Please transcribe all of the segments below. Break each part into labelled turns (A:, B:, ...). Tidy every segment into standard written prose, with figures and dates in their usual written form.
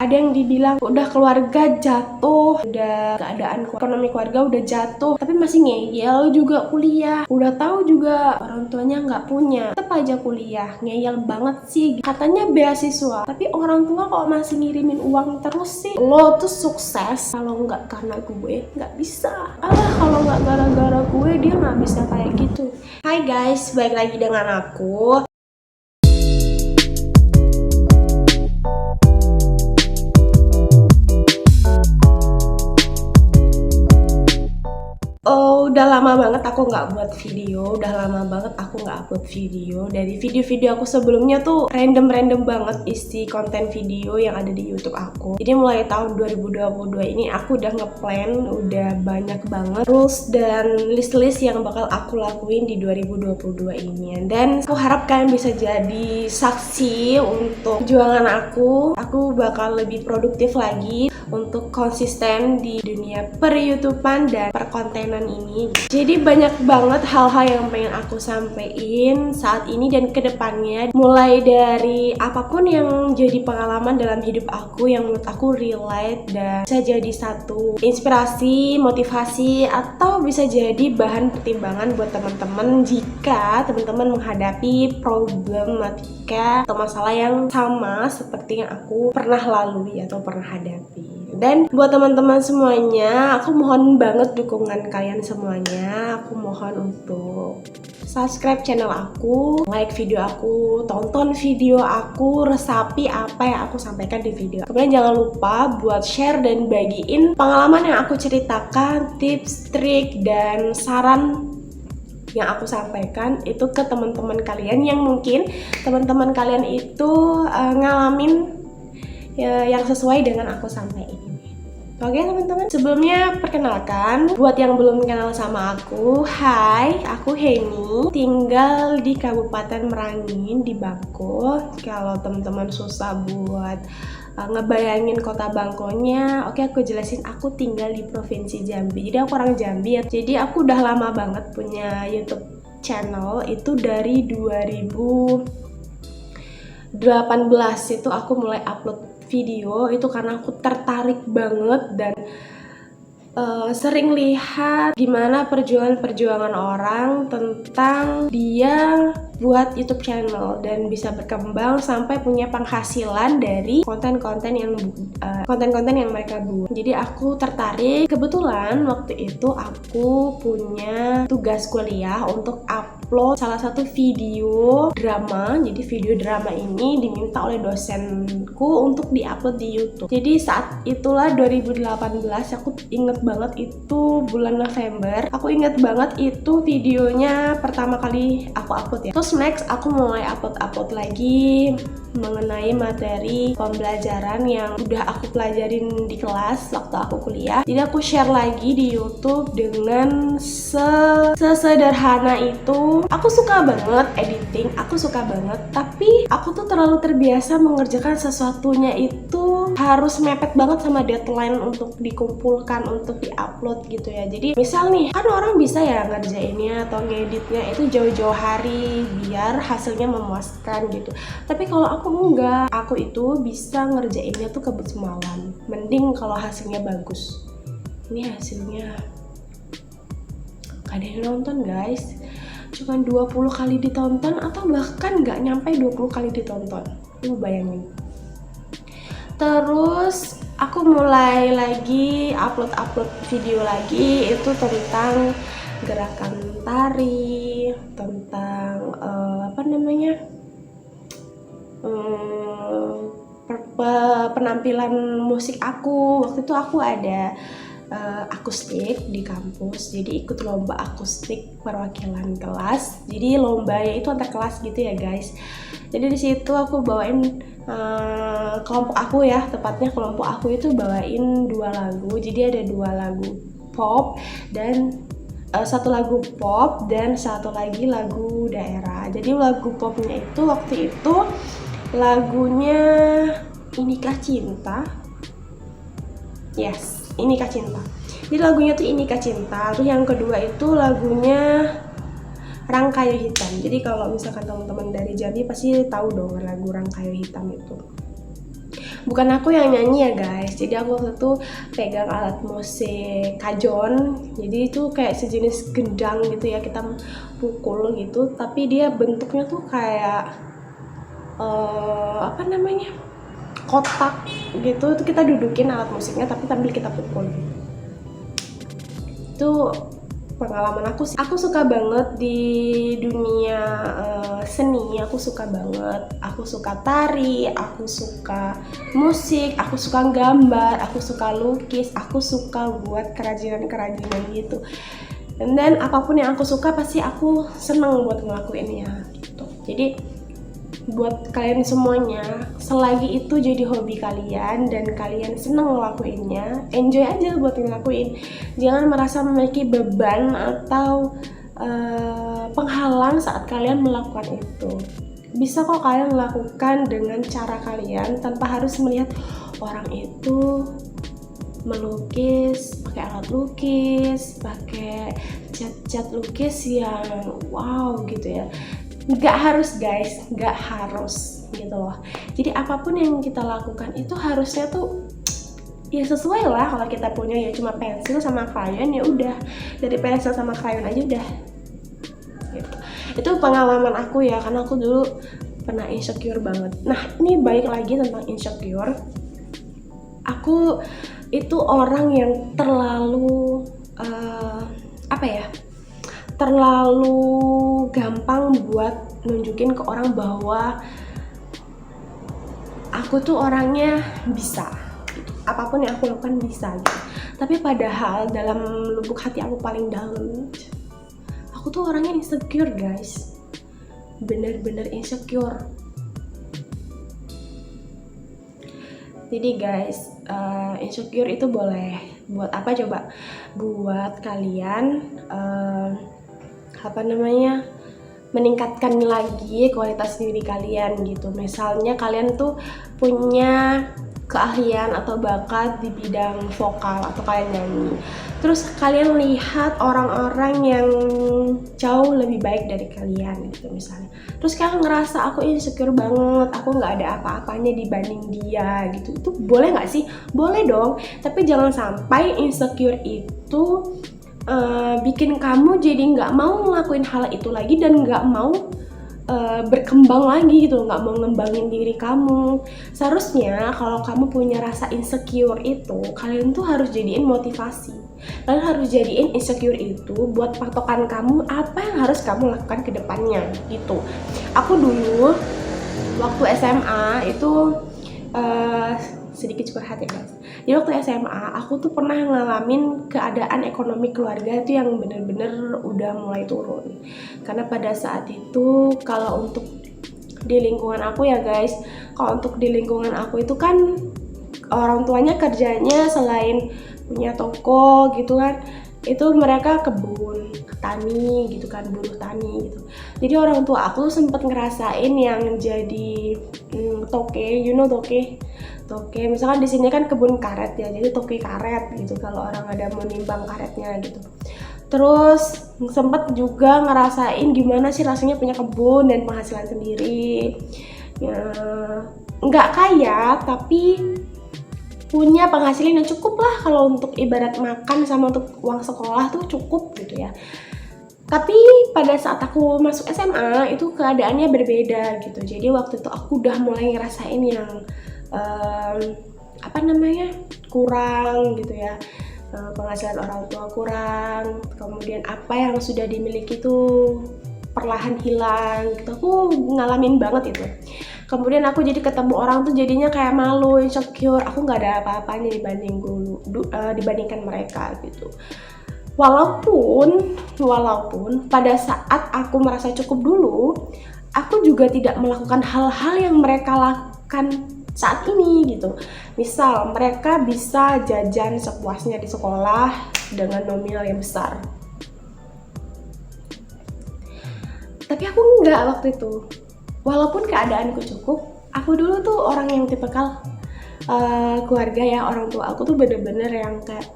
A: Ada yang dibilang udah keluarga jatuh, udah keadaan ekonomi keluarga udah jatuh, tapi masih ngeyel juga kuliah. Udah tahu juga orang tuanya nggak punya, tetap aja kuliah. Ngeyel banget sih. Katanya beasiswa, tapi orang tua kok masih ngirimin uang terus sih. Lo tuh sukses kalau nggak karena gue, nggak bisa. Kalau nggak gara-gara gue dia nggak bisa kayak gitu. Hai guys, balik lagi dengan aku. Oh, udah lama banget aku nggak buat video, udah lama banget aku nggak upload video. Dari video-video aku sebelumnya tuh random banget isi konten video yang ada di YouTube aku. Jadi mulai tahun 2022 ini aku udah ngeplan, udah banyak banget rules dan list-list yang bakal aku lakuin di 2022 ini. Dan aku harap kalian bisa jadi saksi untuk perjuangan aku. Aku bakal lebih produktif lagi untuk konsisten di dunia per-YouTubean dan perkontenan ini. Jadi banyak banget hal-hal yang pengen aku sampein saat ini dan kedepannya. Mulai dari apapun yang jadi pengalaman dalam hidup aku yang menurut aku relate dan bisa jadi satu inspirasi, motivasi, atau bisa jadi bahan pertimbangan buat teman-teman jika teman-teman menghadapi problematika atau masalah yang sama seperti yang aku pernah lalui atau pernah hadapi. Dan buat teman-teman semuanya, aku mohon banget dukungan kalian semuanya. Aku mohon untuk subscribe channel aku, like video aku, tonton video aku, resapi apa yang aku sampaikan di video. Kemudian jangan lupa buat share dan bagiin pengalaman yang aku ceritakan, tips, trik, dan saran yang aku sampaikan itu ke teman-teman kalian yang mungkin teman-teman kalian itu ngalamin yang sesuai dengan aku sampaikan. Oke teman-teman, sebelumnya perkenalkan buat yang belum kenal sama aku. Hai, aku Heni, tinggal di Kabupaten Merangin di Bangko. Kalau teman-teman susah buat ngebayangin kota Bangkonya, oke aku jelasin, aku tinggal di Provinsi Jambi. Jadi aku orang Jambi ya. Jadi aku udah lama banget punya YouTube channel, itu dari 2018 itu aku mulai upload video itu karena aku tertarik banget dan sering lihat gimana perjuangan orang tentang dia buat YouTube channel dan bisa berkembang sampai punya penghasilan dari konten-konten yang mereka buat. Jadi aku tertarik. Kebetulan waktu itu aku punya tugas kuliah untuk upload salah satu video drama. Jadi video drama ini diminta oleh dosenku untuk diupload di YouTube. Jadi saat itulah 2018, aku inget banget itu bulan November. Aku inget banget itu videonya pertama kali aku upload ya. Terus next aku mulai upload lagi mengenai materi pembelajaran yang udah aku pelajarin di kelas waktu aku kuliah. Jadi aku share lagi di YouTube dengan sesederhana itu. Aku suka banget editing, aku suka banget, tapi aku tuh terlalu terbiasa mengerjakan sesuatunya itu harus mepet banget sama deadline untuk dikumpulkan, untuk diupload gitu ya. Jadi misal nih, kan orang bisa ya ngerjainnya atau ngeditnya itu jauh-jauh hari biar hasilnya memuaskan gitu. Tapi kalau aku enggak, aku itu bisa ngerjainnya tuh kebut semalam. Mending kalau hasilnya bagus. Ini hasilnya gak ada yang nonton guys, cuma 20 kali ditonton atau bahkan nggak nyampe 20 kali ditonton. Lu bayangin. Terus aku mulai lagi upload video lagi itu tentang gerakan tari, tentang penampilan musik aku. Waktu itu aku ada akustik di kampus, jadi ikut lomba akustik perwakilan kelas. Jadi lombanya itu antar kelas gitu ya guys. Jadi di situ aku bawain kelompok aku ya, tepatnya kelompok aku itu bawain 2 lagu. Jadi ada 2 lagu pop dan satu lagu pop dan satu lagi lagu daerah. Jadi lagu popnya itu waktu itu lagunya Inikah Cinta. Yes, Inikah Cinta. Jadi lagunya tuh Inikah Cinta. Terus yang kedua itu lagunya Rangkayo Hitam. Jadi kalau misalkan teman-teman dari Jambi pasti tahu dong lagu Rangkayo Hitam itu. bukan aku yang nyanyi ya guys, jadi aku waktu itu pegang alat musik kajon, jadi itu kayak sejenis gendang gitu ya, kita pukul gitu, tapi dia bentuknya tuh kayak apa namanya, kotak gitu, itu kita dudukin alat musiknya tapi sambil kita pukul. Itu pengalaman aku sih. Aku suka banget di dunia seni, aku suka banget. Aku suka tari, aku suka musik, aku suka gambar, aku suka lukis, aku suka buat kerajinan-kerajinan gitu. Dan apapun yang aku suka pasti aku seneng buat ngelakuinnya gitu. Jadi buat kalian semuanya, selagi itu jadi hobi kalian dan kalian seneng ngelakuinnya, enjoy aja buat ngelakuin. Jangan merasa memiliki beban atau penghalang saat kalian melakukan itu. Bisa kok kalian melakukan dengan cara kalian tanpa harus melihat orang itu melukis pakai alat lukis, pakai cat lukis yang wow gitu ya. Nggak harus guys, nggak harus gitu loh. Jadi apapun yang kita lakukan itu harusnya tuh ya sesuai lah. Kalau kita punya ya cuma pensil sama krayon, ya udah dari pensil sama krayon aja udah gitu. Itu pengalaman aku ya, karena aku dulu pernah insecure banget. Nah ini balik lagi tentang insecure. Aku itu orang yang terlalu apa ya, terlalu gampang buat nunjukin ke orang bahwa aku tuh orangnya bisa gitu. Apapun yang aku lakukan bisa gitu. Tapi padahal dalam lubuk hati aku paling dalam, aku tuh orangnya insecure guys, bener-bener insecure. Jadi guys, insecure itu boleh buat apa coba? Buat kalian meningkatkan lagi kualitas diri kalian gitu. Misalnya kalian tuh punya keahlian atau bakat di bidang vokal atau kalian nyanyi, terus kalian lihat orang-orang yang jauh lebih baik dari kalian gitu misalnya, terus kalian ngerasa aku insecure banget, aku nggak ada apa-apanya dibanding dia gitu. Itu boleh nggak sih? Boleh dong, tapi jangan sampai insecure itu bikin kamu jadi nggak mau ngelakuin hal itu lagi dan nggak mau berkembang lagi gitu, nggak mau ngembangin diri kamu. Seharusnya kalau kamu punya rasa insecure itu, kalian tuh harus jadiin motivasi. Kalian harus jadiin insecure itu buat patokan kamu apa yang harus kamu lakukan ke depannya gitu. Aku dulu waktu SMA itu sedikit curhat ya guys. Jadi waktu SMA aku tuh pernah ngalamin keadaan ekonomi keluarga itu yang bener-bener udah mulai turun. Karena pada saat itu kalau untuk di lingkungan aku ya guys, kalau untuk di lingkungan aku itu kan orang tuanya kerjanya selain punya toko gitu kan, itu mereka kebun, tani gitu kan, buruh tani gitu. Jadi orang tua aku sempet ngerasain yang jadi toke, you know toke, misalkan di sini kan kebun karet ya, jadi toke karet gitu kalau orang ada mau nimbang karetnya gitu. Terus sempet juga ngerasain gimana sih rasanya punya kebun dan penghasilan sendiri ya, nggak kaya tapi punya penghasilan yang cukup lah kalau untuk ibarat makan sama untuk uang sekolah tuh cukup gitu ya. Tapi pada saat aku masuk SMA itu keadaannya berbeda gitu. Jadi waktu itu aku udah mulai ngerasain yang kurang gitu ya, penghasilan orang tua kurang, kemudian apa yang sudah dimiliki tuh perlahan hilang gitu. Aku ngalamin banget itu. Kemudian aku jadi ketemu orang tuh jadinya kayak malu, insecure, aku nggak ada apa-apanya dibandingkan mereka gitu. Walaupun pada saat aku merasa cukup dulu, aku juga tidak melakukan hal-hal yang mereka lakukan saat ini gitu. Misal mereka bisa jajan sepuasnya di sekolah dengan nominal yang besar, tapi aku enggak waktu itu. Walaupun keadaanku cukup, aku dulu tuh orang yang tipikal keluarga ya, orang tua aku tuh bener-bener yang kayak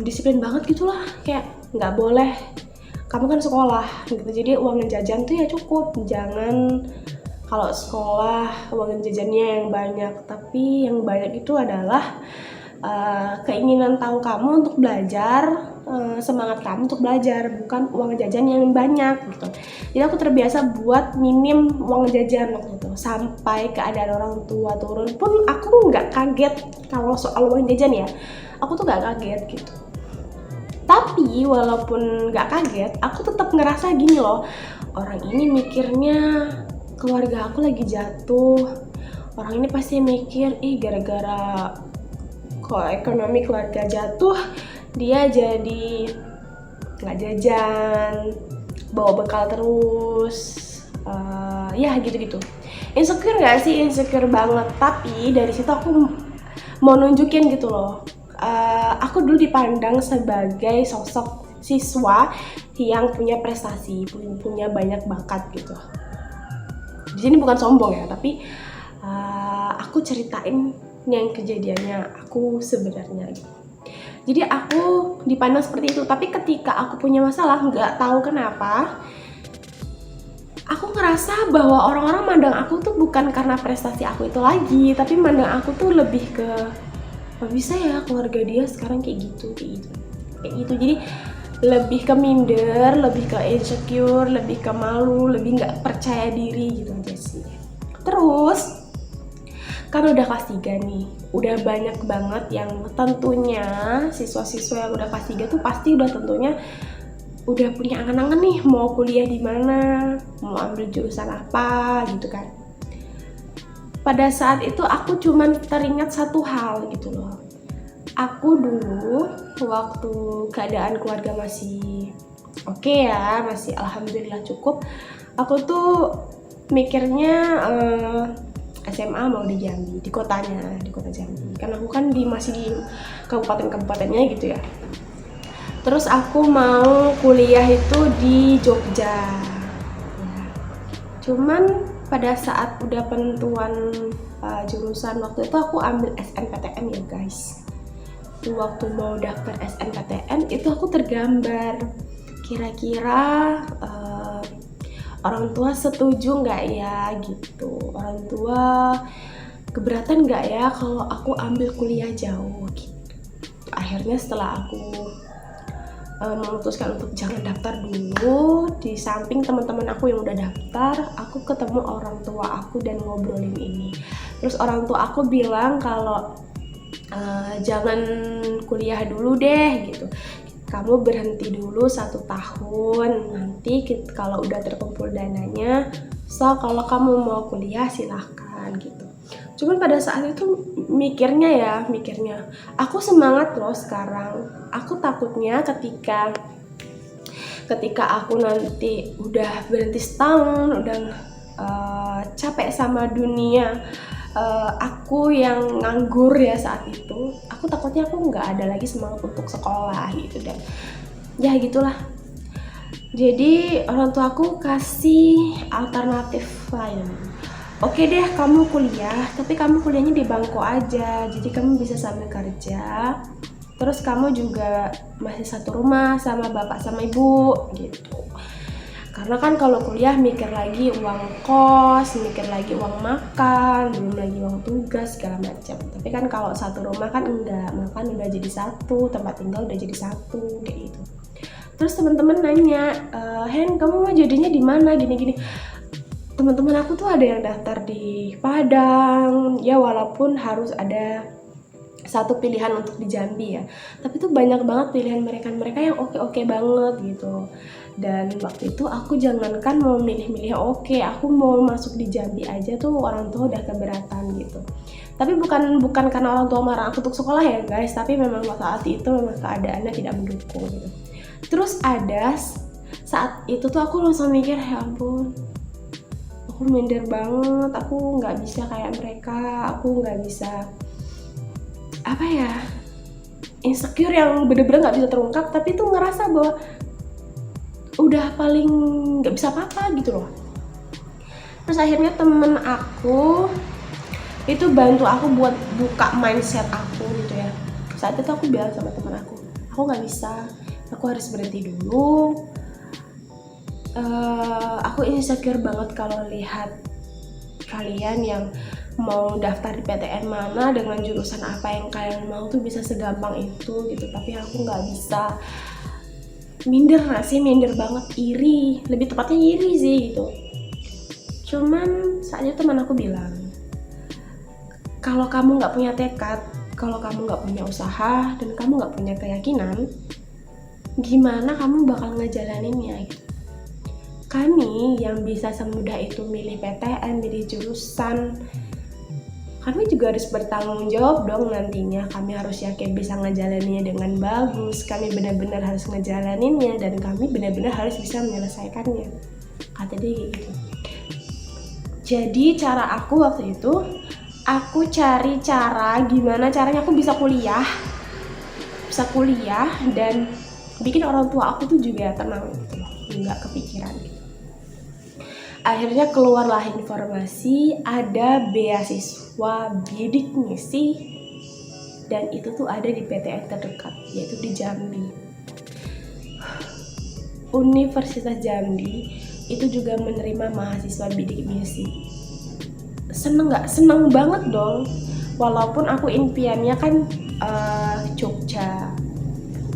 A: disiplin banget gitulah, kayak nggak boleh, kamu kan sekolah gitu, jadi uang jajan tuh ya cukup, jangan kalau sekolah uang jajannya yang banyak, tapi yang banyak itu adalah keinginan tahu kamu untuk belajar, semangat kamu untuk belajar, bukan uang jajan yang banyak gitu. Jadi aku terbiasa buat minim uang jajan waktu itu, sampai keadaan orang tua turun pun aku nggak kaget kalau soal uang jajan ya. Aku tuh nggak kaget gitu. Tapi walaupun nggak kaget, aku tetap ngerasa gini loh, orang ini mikirnya keluarga aku lagi jatuh, orang ini pasti mikir gara-gara kok ekonomi keluarga jatuh dia jadi nggak jajan, bawa bekal terus, ya gitu-gitu. Insecure nggak sih? Insecure banget. Tapi dari situ aku mau nunjukin gitu loh, aku dulu dipandang sebagai sosok siswa yang punya prestasi, punya banyak bakat gitu. Di sini bukan sombong ya, tapi aku ceritain yang kejadiannya aku sebenarnya gitu. Jadi aku dipandang seperti itu, tapi ketika aku punya masalah nggak tahu kenapa aku ngerasa bahwa orang-orang mandang aku tuh bukan karena prestasi aku itu lagi, tapi mandang aku tuh lebih ke kok bisa ya keluarga dia sekarang kayak gitu. Jadi lebih ke minder, lebih ke insecure, lebih ke malu, lebih nggak percaya diri gitu aja sih. Terus kan udah kelas 3 nih, udah banyak banget yang tentunya siswa-siswa yang udah kelas 3 tuh pasti udah tentunya udah punya angan-angan nih mau kuliah di mana, mau ambil jurusan apa gitu kan. Pada saat itu aku cuman teringat satu hal gitu loh. Aku dulu waktu keadaan keluarga masih oke ya, masih alhamdulillah cukup, aku tuh mikirnya SMA mau di Jambi, di kota Jambi. Karena aku kan masih di kabupaten-kabupatennya gitu ya. Terus aku mau kuliah itu di Jogja. Ya. Cuman pada saat udah penentuan jurusan waktu itu aku ambil SNPTN ya guys. Waktu mau daftar SNPTN itu aku tergambar kira-kira orang tua setuju nggak ya gitu, orang tua keberatan nggak ya kalau aku ambil kuliah jauh gitu. Akhirnya setelah aku memutuskan untuk jangan daftar dulu, di samping teman-teman aku yang udah daftar, aku ketemu orang tua aku dan ngobrolin ini. Terus orang tua aku bilang kalau jangan kuliah dulu deh gitu, kamu berhenti dulu 1 tahun, nanti kalau udah terkumpul dananya, so kalau kamu mau kuliah silahkan gitu. Cuman pada saat itu mikirnya aku semangat loh sekarang. Aku takutnya ketika aku nanti udah berhenti setahun, udah capek sama dunia, aku yang nganggur ya saat itu, aku takutnya aku nggak ada lagi semangat untuk sekolah gitu, dan ya gitulah. Jadi orang tua aku kasih alternatif lain. Oke deh, kamu kuliah, tapi kamu kuliahnya di bangko aja, jadi kamu bisa sambil kerja, terus kamu juga masih satu rumah sama bapak sama ibu gitu. Karena kan kalau kuliah mikir lagi uang kos, mikir lagi uang makan, belum lagi uang tugas segala macam. Tapi kan kalau satu rumah kan enggak, makan udah jadi satu, tempat tinggal udah jadi satu, kayak gitu. Terus teman-teman nanya, Hen, kamu mau jodohnya di mana? Gini-gini. Teman-teman aku tuh ada yang daftar di Padang, ya walaupun harus ada satu pilihan untuk di Jambi ya, tapi tuh banyak banget pilihan mereka yang oke banget gitu. Dan waktu itu aku jangankan mau milih-milih aku mau masuk di Jambi aja tuh orang tua udah keberatan gitu. Tapi bukan karena orang tua marah aku untuk sekolah ya guys, tapi memang saat itu memang keadaannya tidak mendukung gitu. Terus ada saat itu tuh aku langsung mikir, ya ampun, aku minder banget, aku nggak bisa kayak mereka, aku nggak bisa apa ya, insecure yang bener-bener nggak bisa terungkap, tapi tuh ngerasa bahwa udah paling nggak bisa apa-apa gitu loh. Terus akhirnya temen aku itu bantu aku buat buka mindset aku gitu ya. Saat itu aku bilang sama temen aku nggak bisa, aku harus berhenti dulu. Aku insecure banget kalau lihat kalian yang mau daftar di PTN mana dengan jurusan apa yang kalian mau tuh bisa segampang itu gitu. Tapi aku nggak bisa, minder banget, iri, lebih tepatnya iri sih gitu. Cuman saat itu teman aku bilang, kalau kamu nggak punya tekad, kalau kamu nggak punya usaha, dan kamu nggak punya keyakinan, gimana kamu bakal ngejalaninnya gitu. Kami yang bisa semudah itu milih PTN, milih jurusan, kami juga harus bertanggung jawab dong nantinya. Kami harus yakin bisa ngejalaninnya dengan bagus, kami benar-benar harus ngejalaninnya, dan kami benar-benar harus bisa menyelesaikannya, kata dia gitu. Jadi cara aku waktu itu, aku cari cara gimana caranya aku bisa kuliah dan bikin orang tua aku tuh juga tenang gitu, nggak kepikiran gitu. Akhirnya keluarlah informasi ada beasiswa bidik misi, dan itu tuh ada di PTN terdekat, yaitu di Jambi. Universitas Jambi itu juga menerima mahasiswa bidik misi. Seneng nggak? Seneng banget dong. Walaupun aku impiannya kan Jogja,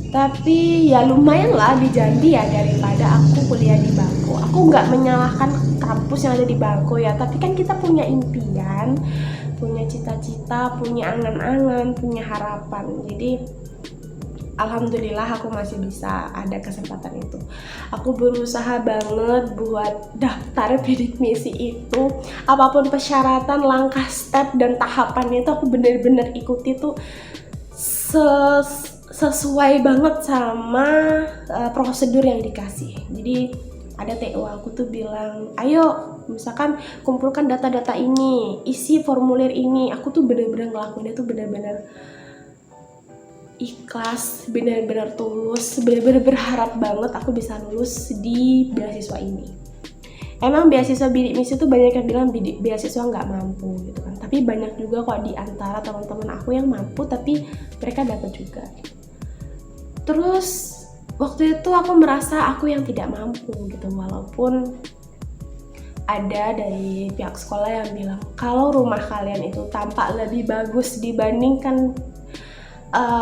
A: tapi ya lumayan lah di Jambi ya daripada aku kuliah di Bangko. Aku nggak menyalahkan kampus yang ada di Bangko ya, tapi kan kita punya impian, punya cita-cita, punya angan-angan, punya harapan. Jadi alhamdulillah aku masih bisa ada kesempatan itu. Aku berusaha banget buat daftar bidik misi itu, apapun persyaratan, langkah, step, dan tahapannya itu aku bener-bener ikuti tuh sesuai banget sama prosedur yang dikasih. Jadi ada TO aku tuh bilang, ayo misalkan kumpulkan data-data ini, isi formulir ini. Aku tuh bener-bener ngelakuinnya tuh bener-bener ikhlas, bener-bener tulus, bener-bener berharap banget aku bisa lulus di beasiswa ini. Emang beasiswa bidik misi tuh banyak yang bilang beasiswa nggak mampu gitu kan, tapi banyak juga kok di antara teman-teman aku yang mampu tapi mereka dapat juga. Terus waktu itu aku merasa aku yang tidak mampu gitu, walaupun ada dari pihak sekolah yang bilang kalau rumah kalian itu tampak lebih bagus dibandingkan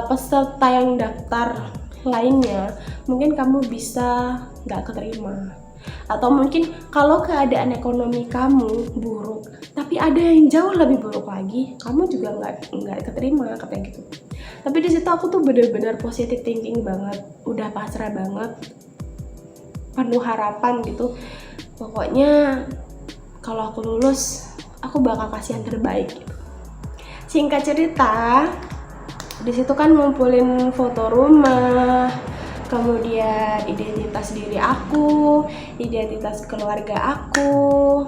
A: peserta yang daftar lainnya, mungkin kamu bisa nggak keterima. Atau mungkin kalau keadaan ekonomi kamu buruk, tapi ada yang jauh lebih buruk lagi, kamu juga nggak keterima, katanya gitu. Tapi di situ aku tuh bener-bener positive thinking banget, udah pasrah banget, penuh harapan gitu. Pokoknya kalau aku lulus, aku bakal kasih yang terbaik gitu. Singkat cerita, di situ kan ngumpulin foto rumah, kemudian identitas diri aku, identitas keluarga aku,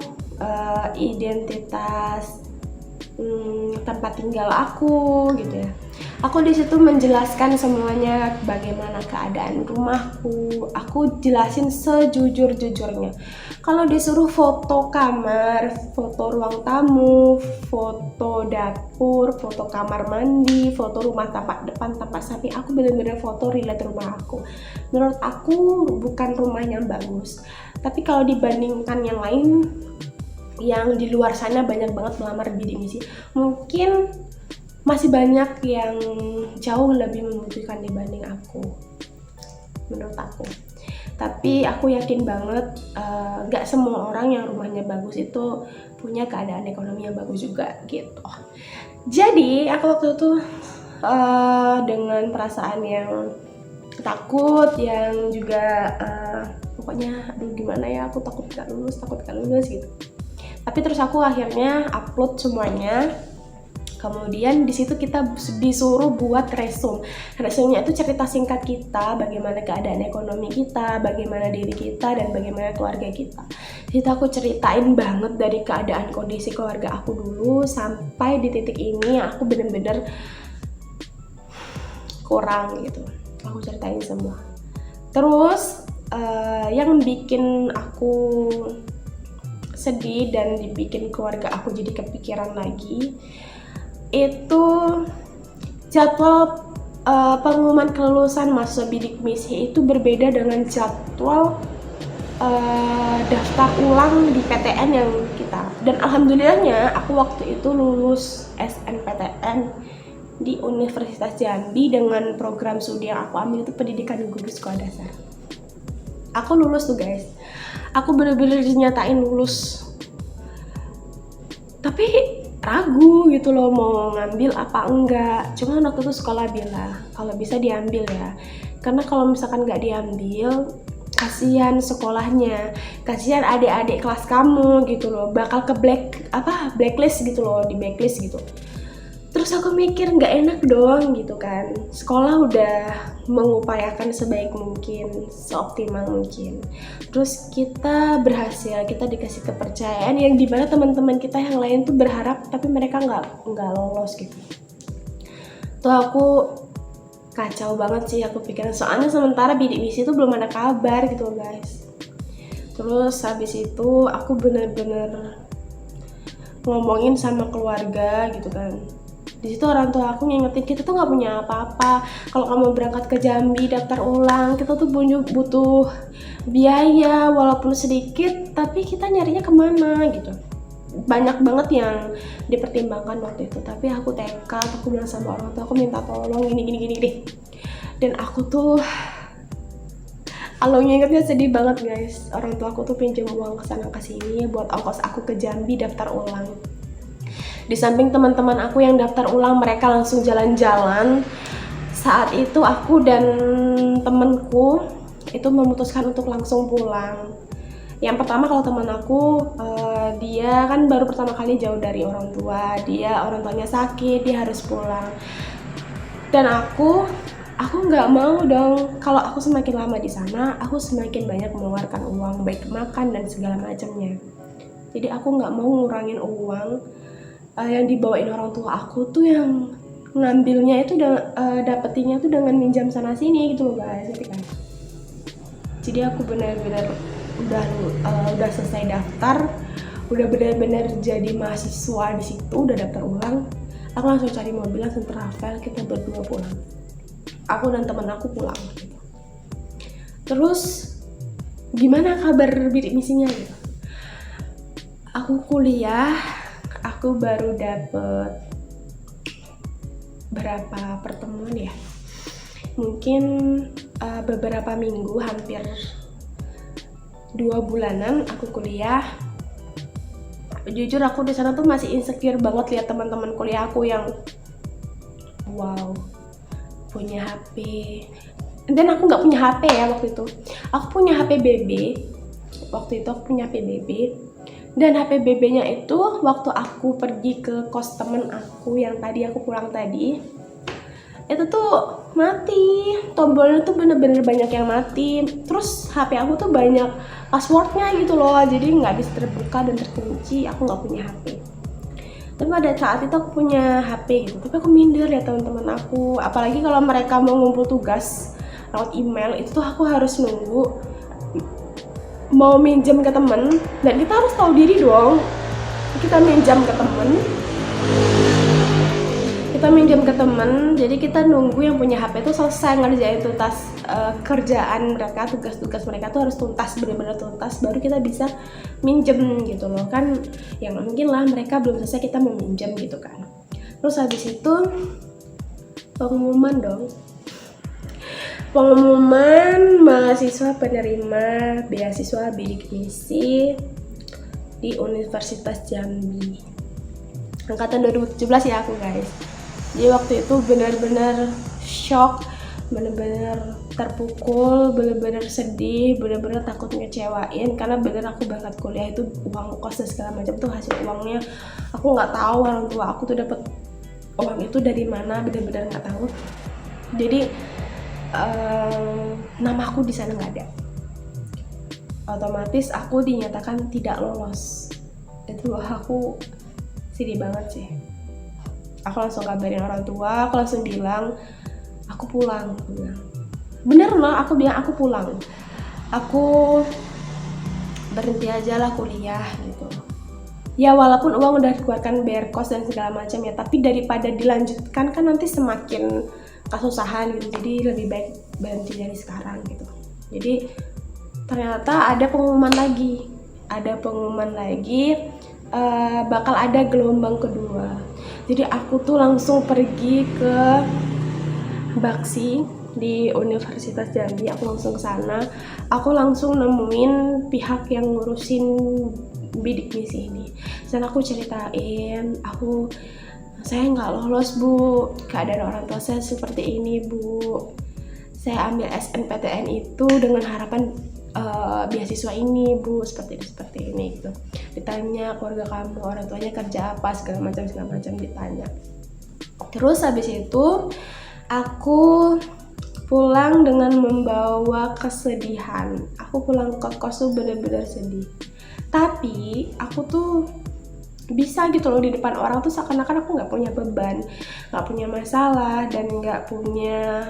A: identitas tempat tinggal aku gitu ya. Aku di situ menjelaskan semuanya, bagaimana keadaan rumahku. Aku jelasin sejujur-jujurnya. Kalau disuruh foto kamar, foto ruang tamu, foto dapur, foto kamar mandi, foto rumah tapak depan, tapak samping, aku benar-benar foto relate rumah aku. Menurut aku bukan rumah yang bagus. Tapi kalau dibandingkan yang lain, yang di luar sana banyak banget melamar bidik misi, mungkin masih banyak yang jauh lebih membutuhkan dibanding aku, menurut aku. Tapi aku yakin banget gak semua orang yang rumahnya bagus itu punya keadaan ekonomi yang bagus juga gitu. Jadi aku waktu itu dengan perasaan yang takut, yang juga pokoknya aduh gimana ya, aku takut gak lulus gitu. Tapi terus aku akhirnya upload semuanya. Kemudian di situ kita disuruh buat resume. Resume-nya itu cerita singkat kita, bagaimana keadaan ekonomi kita, bagaimana diri kita, dan bagaimana keluarga kita. Jadi aku ceritain banget dari keadaan kondisi keluarga aku dulu sampai di titik ini aku bener-bener kurang gitu. Aku ceritain semua. Terus yang bikin aku sedih dan dibikin keluarga aku jadi kepikiran lagi, itu jadwal pengumuman kelulusan mahasiswa bidik misi itu berbeda dengan jadwal daftar ulang di PTN yang kita Dan alhamdulillahnya aku waktu itu lulus SNPTN di Universitas Jambi dengan program studi yang aku ambil itu pendidikan guru sekolah dasar. Aku lulus tuh guys, aku bener-bener dinyatain lulus, tapi ragu gitu loh mau ngambil apa enggak. Cuma waktu itu sekolah bilang kalau bisa diambil ya, karena kalau misalkan nggak diambil kasihan sekolahnya, kasihan adik-adik kelas kamu gitu loh, bakal ke blacklist gitu loh, di blacklist gitu. Terus aku mikir nggak enak dong gitu kan, sekolah udah mengupayakan sebaik mungkin, seoptimal mungkin, terus kita berhasil, kita dikasih kepercayaan yang dimana teman-teman kita yang lain tuh berharap tapi mereka nggak lolos gitu. Tuh aku kacau banget sih aku pikiran, soalnya sementara bidik misi itu belum ada kabar gitu guys. Terus habis itu aku bener-bener ngomongin sama keluarga gitu kan. Di situ orang tua aku ngingetin, kita tuh nggak punya apa-apa. Kalau kamu berangkat ke Jambi daftar ulang, kita tuh butuh biaya walaupun sedikit, tapi kita nyarinya kemana gitu. Banyak banget yang dipertimbangkan waktu itu, tapi aku tekad, aku bilang sama orang tua, aku minta tolong gini deh. Dan aku tuh kalau ngingetnya sedih banget guys. Orang tua aku tuh pinjam uang kesana kesini buat ongkos aku ke Jambi daftar ulang. Di samping teman-teman aku yang daftar ulang, mereka langsung jalan-jalan. Saat itu aku dan temenku itu memutuskan untuk langsung pulang. Yang pertama kalau teman aku, dia kan baru pertama kali jauh dari orang tua, orang tuanya sakit, dia harus pulang. Dan aku nggak mau dong, kalau aku semakin lama di sana, aku semakin banyak mengeluarkan uang, baik makan dan segala macamnya. Jadi aku nggak mau ngurangin uang yang dibawain orang tua aku tuh, yang ngambilnya itu dapetinnya tuh dengan minjam sana sini gitu loh guys, kan. Jadi aku benar-benar udah selesai daftar, udah benar-benar jadi mahasiswa di situ, udah daftar ulang, aku langsung cari mobil, langsung travel, kita berdua pulang. Aku dan temen aku pulang gitu. Terus gimana kabar bidik misinya gitu? Aku kuliah, aku baru dapet berapa pertemuan ya? Mungkin beberapa minggu, hampir 2 bulanan aku kuliah. Jujur aku di sana tuh masih insecure banget lihat teman-teman kuliah aku yang wow, punya HP. Dan aku nggak punya HP ya waktu itu. Aku punya HP BB. Waktu itu aku punya HP BB. Dan HP BB-nya itu waktu aku pergi ke kos temen aku yang tadi aku pulang tadi, itu tuh mati, tombolnya tuh bener-bener banyak yang mati. Terus HP aku tuh banyak passwordnya gitu loh, jadi nggak bisa terbuka dan terkunci. Aku nggak punya HP. Tapi pada saat itu aku punya HP gitu, tapi aku minder ya teman-teman aku. Apalagi kalau mereka mau ngumpul tugas lewat email, itu tuh aku harus nunggu mau minjem ke temen, dan kita harus tahu diri dong. Kita minjam ke temen, jadi kita nunggu yang punya HP itu selesai ngerjain tuntas kerjaan mereka, tugas-tugas mereka tuh harus tuntas, benar-benar tuntas, baru kita bisa minjem gitu loh kan. Yang mungkin lah mereka belum selesai, kita mau minjem gitu kan. Terus habis itu pengumuman mahasiswa penerima beasiswa bidik misi di Universitas Jambi angkatan 2017 ya aku guys. Jadi waktu itu benar-benar shock, benar-benar terpukul, benar-benar sedih, benar-benar takut ngecewain, karena benar aku berangkat kuliah itu uang kos dan segala macam tuh hasil uangnya aku nggak tahu orang tua aku tuh dapat uang itu dari mana, benar-benar nggak tahu. Jadi nama aku di sana nggak ada, otomatis aku dinyatakan tidak lolos. Itu aku sedih banget sih. Aku langsung kabarin orang tua, aku langsung bilang aku pulang. Bener loh, aku bilang aku pulang, aku berhenti aja lah kuliah gitu. Ya walaupun uang udah dikeluarkan bayar kos dan segala macam ya, tapi daripada dilanjutkan kan nanti semakin kesusahan gitu, jadi lebih baik berhenti dari sekarang gitu. Jadi ternyata ada pengumuman lagi bakal ada gelombang kedua. Jadi aku tuh langsung pergi ke Baksi di Universitas Jambi. Aku langsung ke sana. Aku langsung nemuin pihak yang ngurusin bidik misi ini. Dan aku ceritain, saya nggak lolos bu, keadaan orang tua saya seperti ini bu. Saya ambil SNPTN itu dengan harapan beasiswa ini bu, seperti ini gitu. Ditanya keluarga kamu, orang tuanya kerja apa, segala macam ditanya. Terus habis itu aku pulang dengan membawa kesedihan. Aku pulang ke kos tuh bener-bener sedih. Tapi aku tuh bisa gitu loh di depan orang tuh seakan-akan aku nggak punya beban, nggak punya masalah, dan nggak punya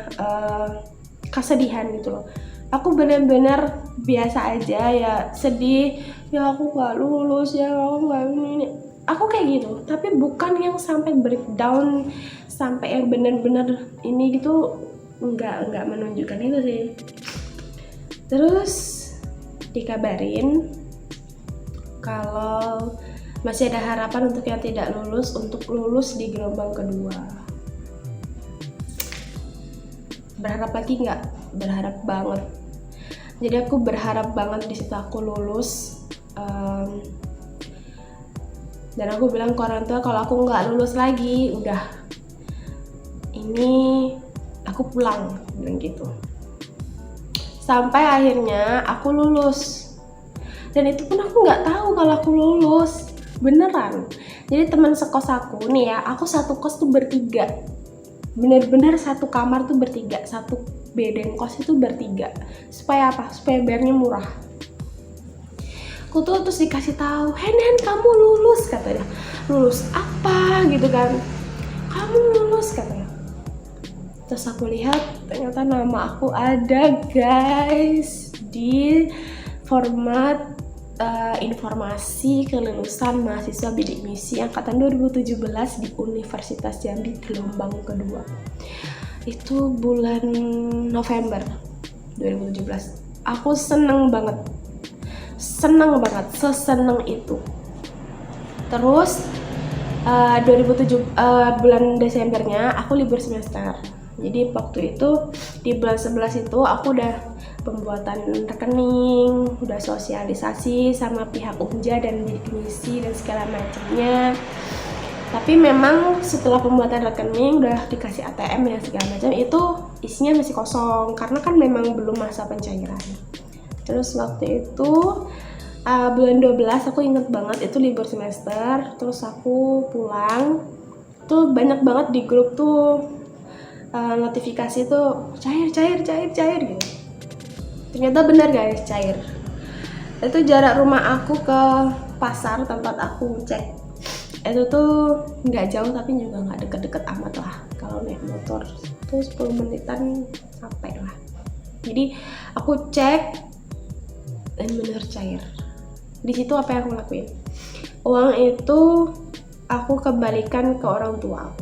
A: kesedihan gitu loh. Aku benar-benar biasa aja ya, sedih ya aku nggak lulus ya, aku nggak ini. Aku kayak gitu, tapi bukan yang sampai breakdown, sampai yang benar-benar ini gitu, nggak menunjukkan itu sih. Terus dikabarin kalau masih ada harapan untuk yang tidak lulus untuk lulus di gelombang kedua. Berharap lagi nggak? Berharap banget. Jadi aku berharap banget di situ aku lulus. Dan aku bilang ke orang tua kalau aku nggak lulus lagi, udah ini aku pulang, bilang gitu. Sampai akhirnya aku lulus. Dan itu pun aku nggak tahu kalau aku lulus. Beneran. Jadi teman sekos aku nih ya, aku satu kos tuh bertiga. Bener-bener satu kamar tuh bertiga, satu bedeng kos itu bertiga. Supaya apa? Supaya bayarnya murah. Aku tuh terus dikasih tahu, Henen kamu lulus katanya. Lulus apa gitu kan? Kamu lulus katanya. Terus aku lihat ternyata nama aku ada guys di format informasi kelulusan mahasiswa bidik misi angkatan 2017 di Universitas Jambi gelombang kedua. Itu bulan November 2017. Aku seneng banget, seseneng itu. Terus 2007 bulan Desembernya aku libur semester. Jadi waktu itu di bulan 11 itu aku udah pembuatan rekening, udah sosialisasi sama pihak UMJA dan bidik misi dan segala macamnya. Tapi memang setelah pembuatan rekening udah dikasih ATM ya segala macam, itu isinya masih kosong karena kan memang belum masa pencairan. Terus waktu itu bulan 12 aku inget banget itu libur semester, terus aku pulang tuh banyak banget di grup tuh notifikasi tuh cair gitu. Ternyata benar guys, cair. Itu jarak rumah aku ke pasar tempat aku cek itu tuh nggak jauh tapi juga nggak deket-deket amat lah. Kalau naik motor tuh 10 menitan sampai lah. Jadi aku cek dan bener cair. Di situ apa yang aku lakuin? Uang itu aku kembalikan ke orang tua aku.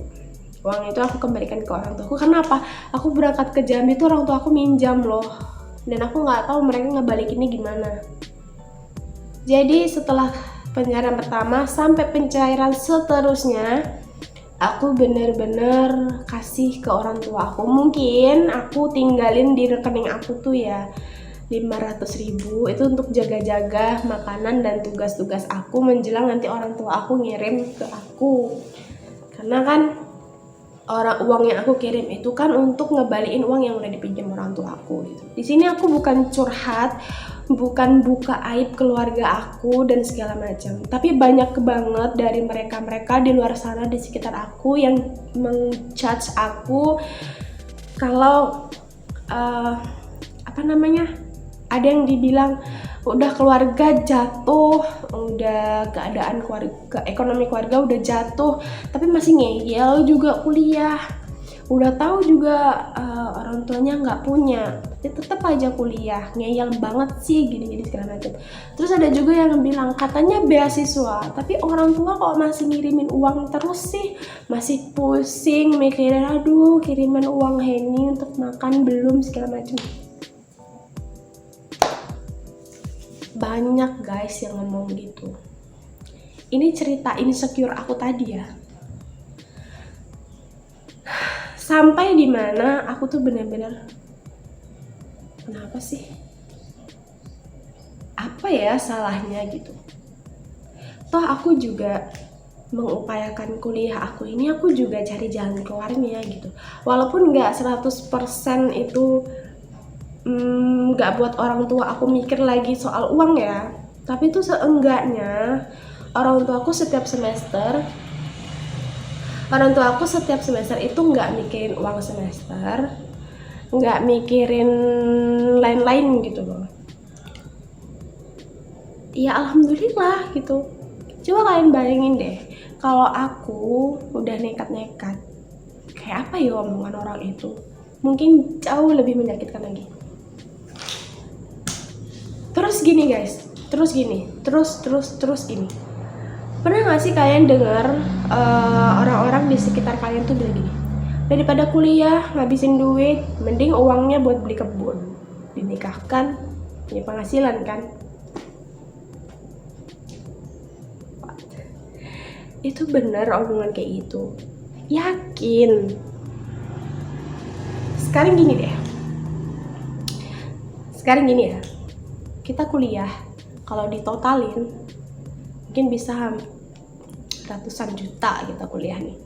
A: Karena apa? Aku berangkat ke Jambi tuh orang tua aku minjam loh. Dan aku nggak tahu mereka ngebalikinnya gimana. Jadi setelah pencairan pertama sampai pencairan seterusnya, aku bener-bener kasih ke orang tua aku. Mungkin aku tinggalin di rekening aku tuh ya 500.000 itu untuk jaga-jaga makanan dan tugas-tugas aku menjelang nanti orang tua aku ngirim ke aku. Karena kan uang yang aku kirim itu kan untuk ngebalikin uang yang udah dipinjam orang tua aku gitu. Di sini aku bukan curhat, bukan buka aib keluarga aku dan segala macam. Tapi banyak banget dari mereka di luar sana di sekitar aku yang menjudge aku kalau ada yang dibilang udah keluarga jatuh, udah keadaan ekonomi keluarga udah jatuh, tapi masih ngeyel juga kuliah. Udah tahu juga orang tuanya nggak punya, tapi tetap aja kuliah, ngeyel banget sih gini segala macam. Terus ada juga yang bilang katanya beasiswa, tapi orang tua kok masih ngirimin uang terus sih, masih pusing mikirin aduh kiriman uang Heni untuk makan belum segala macam. Banyak guys yang ngomong gitu. ini cerita insecure aku tadi ya. Sampai dimana aku tuh bener-bener, kenapa sih? Apa ya salahnya gitu? Toh aku juga mengupayakan kuliah aku ini, aku juga cari jalan keluarnya gitu. Walaupun nggak 100% itu nggak buat orang tua aku mikir lagi soal uang ya. Tapi tuh seenggaknya orang tua aku setiap semester itu nggak mikirin uang semester, nggak mikirin lain-lain gitu loh. Ya alhamdulillah gitu. Coba kalian bayangin deh, kalau aku udah nekat-nekat, kayak apa ya omongan orang itu? Mungkin jauh lebih menyakitkan lagi. Terus gini guys, terus gini. Pernah gak sih kalian dengar orang-orang di sekitar kalian tuh bilang gini, daripada kuliah ngabisin duit, mending uangnya buat beli kebun, dinikahkan, punya penghasilan kan? Itu bener omongan kayak gitu? Yakin? Sekarang gini ya, kita kuliah, kalau ditotalin mungkin bisa ratusan juta kita kuliah nih,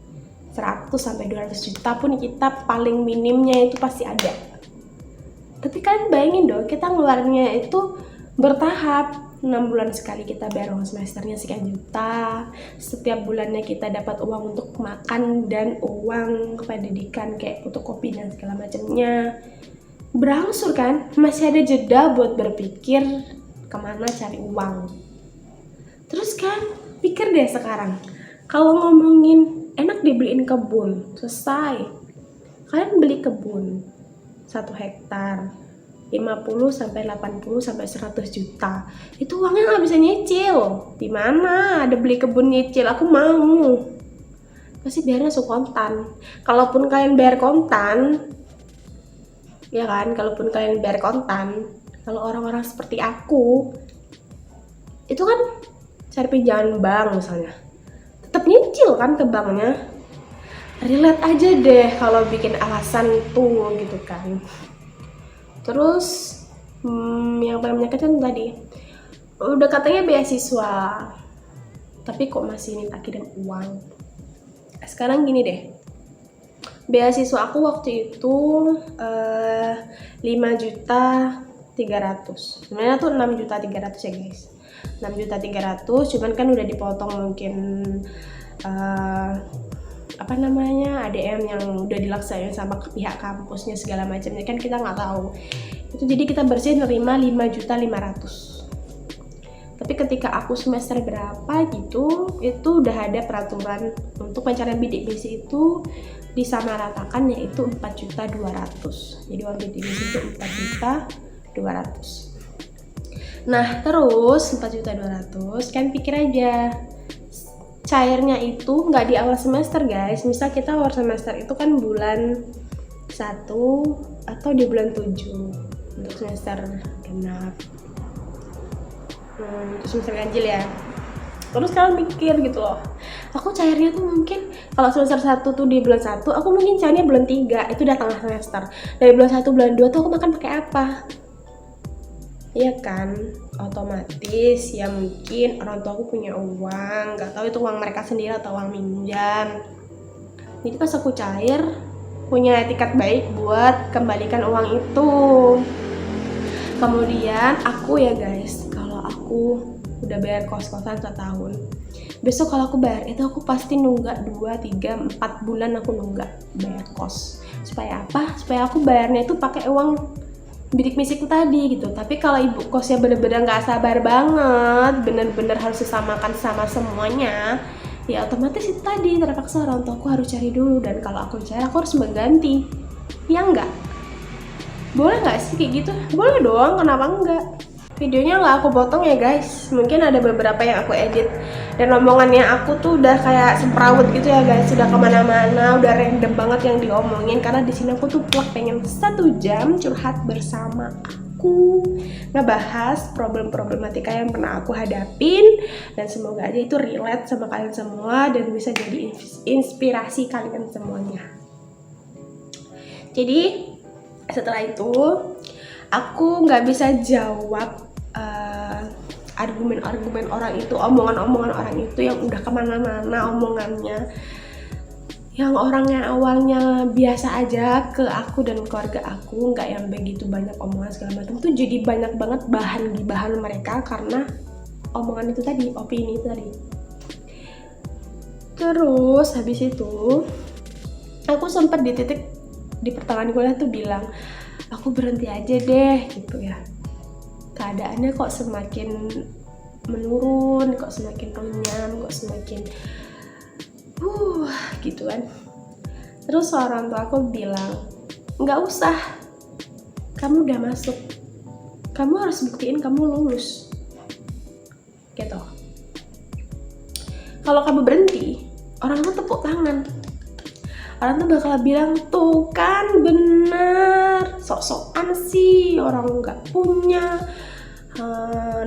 A: 100 sampai 200 juta pun kita paling minimnya itu pasti ada. Tapi kalian bayangin dong, kita ngeluarnya itu bertahap. 6 bulan sekali kita bayar uang semesternya sekian juta, setiap bulannya kita dapat uang untuk makan dan uang pendidikan kayak fotokopi dan segala macamnya. Berangsur kan, masih ada jeda buat berpikir kemana cari uang. Terus kan, pikir deh sekarang, kalau ngomongin enak dibeliin kebun, selesai. Kalian beli kebun 1 hektar 50 sampai 80 sampai 100 juta. Itu uangnya nggak bisa nyicil. Di mana ada beli kebun nyicil? Aku mau. Pasti bayarnya kontan. Kalaupun kalian bayar kontan, ya kan? Kalau orang-orang seperti aku, itu kan cari pinjaman bank misalnya, tetap nyicil kan ke banknya. Relate aja deh kalau bikin alasan tuh gitu kan. Terus yang paling menyakitkan tadi, udah katanya beasiswa, tapi kok masih minta kirim uang. Sekarang gini deh, beasiswa aku waktu itu 5.300.000. Sebenarnya tuh 6.300.000 ya guys. 6.300.000, cuman kan udah dipotong mungkin ADM yang udah dilaksanain sama pihak kampusnya segala macamnya, kan kita nggak tahu itu. Jadi kita bersih nerima 5.500.000. Tapi ketika aku semester berapa gitu, itu udah ada peraturan untuk pencarian bidik misi itu disamaratakan, yaitu 4.200.000. Jadi uang bidik misi itu 4.200.000. Nah terus 4.200.000 kan, pikir aja cairnya itu nggak di awal semester guys. Misal kita awal semester itu kan bulan 1 atau di bulan 7 untuk semester genap, untuk semester ganjil ya. Terus kalian mikir gitu loh, aku cairnya tuh mungkin kalau semester 1 tuh di bulan 1, aku mungkin cairnya bulan 3, itu udah tengah semester. Dari bulan 1 bulan 2 tuh aku makan pakai apa? Iya kan, otomatis ya mungkin orang tua aku punya uang, nggak tahu itu uang mereka sendiri atau uang minjam. Jadi pas aku cair, punya etikat baik buat kembalikan uang itu. Kemudian aku ya guys, kalau aku udah bayar kos-kosan 1 tahun, besok kalau aku bayar itu aku pasti nunggak 2, 3, 4 bulan aku nunggak bayar kos. Supaya apa? Supaya aku bayarnya itu pakai uang bidik misiku tadi gitu. Tapi kalau ibu kosnya bener-bener nggak sabar banget, bener-bener harus disamakan sama semuanya, ya otomatis itu tadi terpaksa orang tua aku harus cari dulu. Dan kalau aku cari, aku harus mengganti. Ya enggak? Boleh nggak sih kayak gitu? Boleh dong, kenapa enggak? Videonya nggak aku potong ya guys, mungkin ada beberapa yang aku edit, dan omongannya aku tuh udah kayak semrawut gitu ya guys, udah kemana-mana, udah random banget yang diomongin. Karena di sini aku tuh plak pengen 1 jam curhat bersama aku. aku ngebahas problematika yang pernah aku hadapin, dan semoga aja itu relate sama kalian semua dan bisa jadi inspirasi kalian semuanya. Jadi setelah itu aku nggak bisa jawab argumen-argumen orang itu, omongan-omongan orang itu yang udah kemana-mana omongannya, yang orangnya awalnya biasa aja ke aku dan keluarga aku, nggak yang begitu banyak omongan segala macam, tuh jadi banyak banget bahan mereka karena omongan itu tadi, opini itu tadi. Terus habis itu aku sempat di titik di pertengahan kuliah tuh bilang, aku berhenti aja deh gitu ya, keadaannya kok semakin menurun, kok semakin runyam, kok semakin gitu kan. Terus orang tua aku bilang, nggak usah, kamu udah masuk, kamu harus buktiin kamu lulus gitu. Kalau kamu berhenti, orang tuh tepuk tangan, orang tuh bakal bilang, tuh kan bener, sok-sokan sih, orang nggak punya,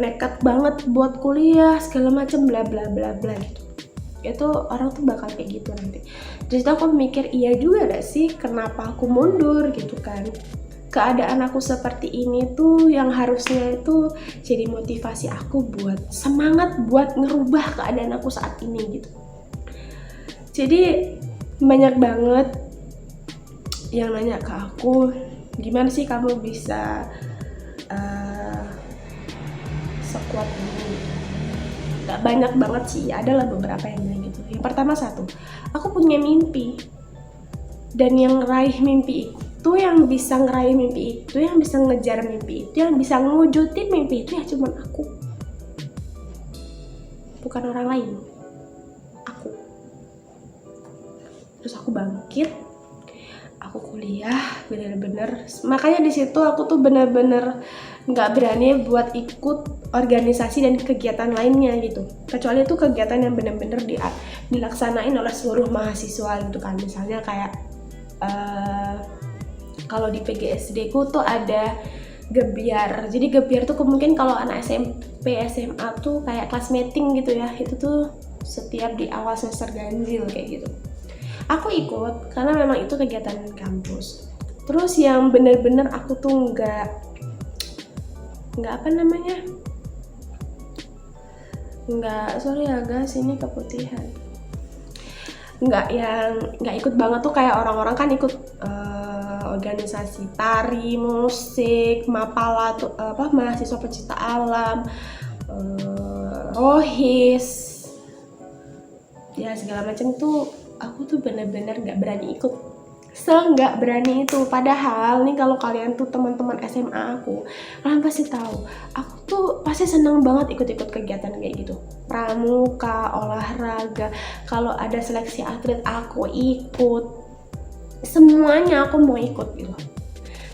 A: nekat banget buat kuliah segala macam bla bla bla bla gitu. Itu orang tuh bakal kayak gitu nanti. Terus aku mikir, iya juga gak sih, kenapa aku mundur gitu kan. Keadaan aku seperti ini tuh yang harusnya itu jadi motivasi aku buat semangat buat ngerubah keadaan aku saat ini gitu. Jadi banyak banget yang nanya ke aku, gimana sih kamu bisa sekuat ini. Gak banyak banget sih, adalah beberapa yang bilang gitu. Yang pertama, satu, aku punya mimpi, dan yang ngeraih mimpi itu, yang bisa ngeraih mimpi itu, yang bisa ngejar mimpi itu, yang bisa ngewujudin mimpi itu ya cuman aku, bukan orang lain, aku. Terus aku bangkit, aku kuliah bener-bener, makanya di situ aku tuh bener-bener nggak berani buat ikut organisasi dan kegiatan lainnya gitu, kecuali itu kegiatan yang bener-bener dilaksanain oleh seluruh mahasiswa gitu kan. Misalnya kayak kalau di PGSD ku tuh ada gebiar. Jadi gebiar tuh mungkin kalau anak SMP SMA tuh kayak class meeting gitu ya, itu tuh setiap di awal semester ganjil kayak gitu. Aku ikut karena memang itu kegiatan kampus. Terus yang bener-bener aku tuh nggak sorry ya guys, ini keputihan. Nggak ikut banget tuh kayak orang-orang kan ikut organisasi tari, musik, mapala tuh mahasiswa pecinta alam, rohis, ya segala macam tuh. Aku tuh bener-bener nggak berani ikut, nggak berani itu. Padahal nih kalau kalian tuh teman-teman SMA aku, kalian pasti tahu aku tuh pasti seneng banget ikut-ikut kegiatan kayak gitu, pramuka, olahraga, kalau ada seleksi atlet aku ikut, semuanya aku mau ikut gitu.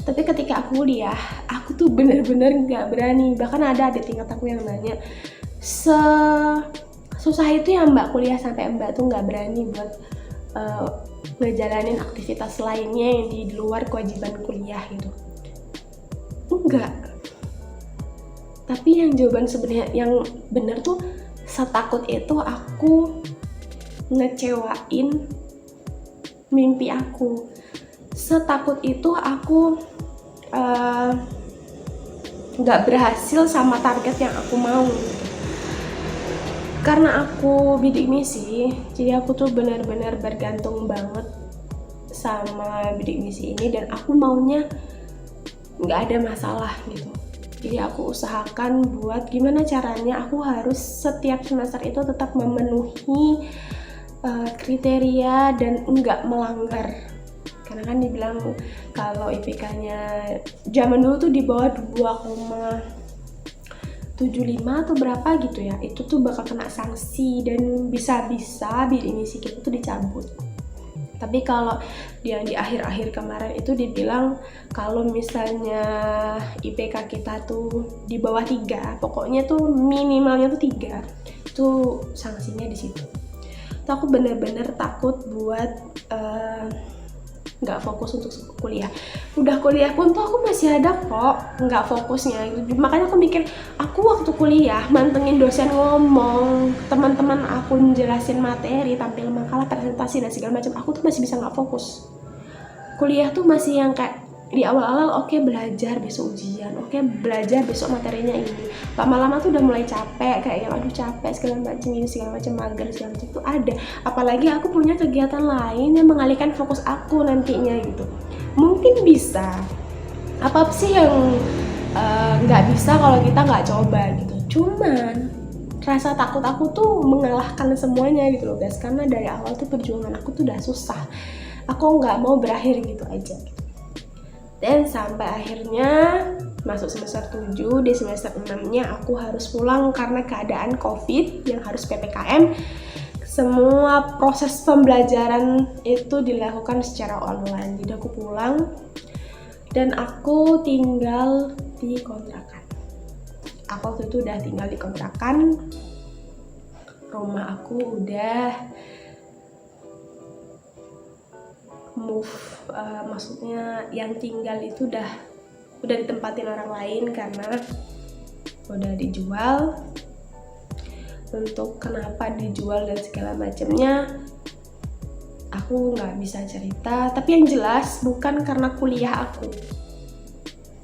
A: Tapi ketika aku kuliah, aku tuh bener-bener nggak berani. Bahkan ada tingkat aku yang nanya, susah itu ya mbak kuliah sampai mbak tuh nggak berani buat ngejalanin aktivitas lainnya yang di luar kewajiban kuliah gitu. Enggak. Tapi yang jawaban sebenarnya yang benar tuh, setakut itu aku ngecewain mimpi aku. Setakut itu aku nggak berhasil sama target yang aku mau. Karena aku bidik misi, jadi aku tuh benar-benar bergantung banget sama bidik misi ini, dan aku maunya nggak ada masalah gitu. Jadi aku usahakan buat gimana caranya aku harus setiap semester itu tetap memenuhi kriteria dan nggak melanggar. Karena kan dibilang kalau IPK-nya zaman dulu tuh di bawah 2,75 atau berapa gitu ya, itu tuh bakal kena sanksi dan bisa-bisa bidik misi kita tuh dicabut. Tapi kalau yang di akhir-akhir kemarin itu dibilang kalau misalnya IPK kita tuh di bawah 3, pokoknya tuh minimalnya tuh 3, itu sanksinya di situ. Tuh aku bener-bener takut buat nggak fokus untuk kuliah. Udah kuliah pun tuh aku masih ada kok nggak fokusnya gitu. Makanya aku mikir, aku waktu kuliah mantengin dosen ngomong, teman-teman aku jelasin materi, tampil makalah, presentasi dan segala macam, aku tuh masih bisa nggak fokus. Kuliah tuh masih yang kayak di awal-awal oke, belajar besok ujian, oke, belajar besok materinya ini. Lama-lama tuh udah mulai capek, kayak yang aduh capek segala macam ini segala macam, mager segala macam tuh ada. Apalagi aku punya kegiatan lain yang mengalihkan fokus aku nantinya gitu. Mungkin bisa. Apa sih yang nggak bisa kalau kita nggak coba gitu. Cuman rasa takut aku tuh mengalahkan semuanya gitu loh guys, karena dari awal tuh perjuangan aku tuh udah susah. Aku nggak mau berakhir gitu aja gitu. Dan sampai akhirnya masuk semester 7, di semester 6-nya aku harus pulang karena keadaan COVID yang harus PPKM. Semua proses pembelajaran itu dilakukan secara online. Jadi aku pulang dan aku tinggal di kontrakan. Aku waktu itu udah tinggal di kontrakan. Rumah aku udah move, maksudnya yang tinggal itu udah ditempatin orang lain karena udah dijual. Untuk kenapa dijual dan segala macamnya aku nggak bisa cerita, tapi yang jelas bukan karena kuliah aku,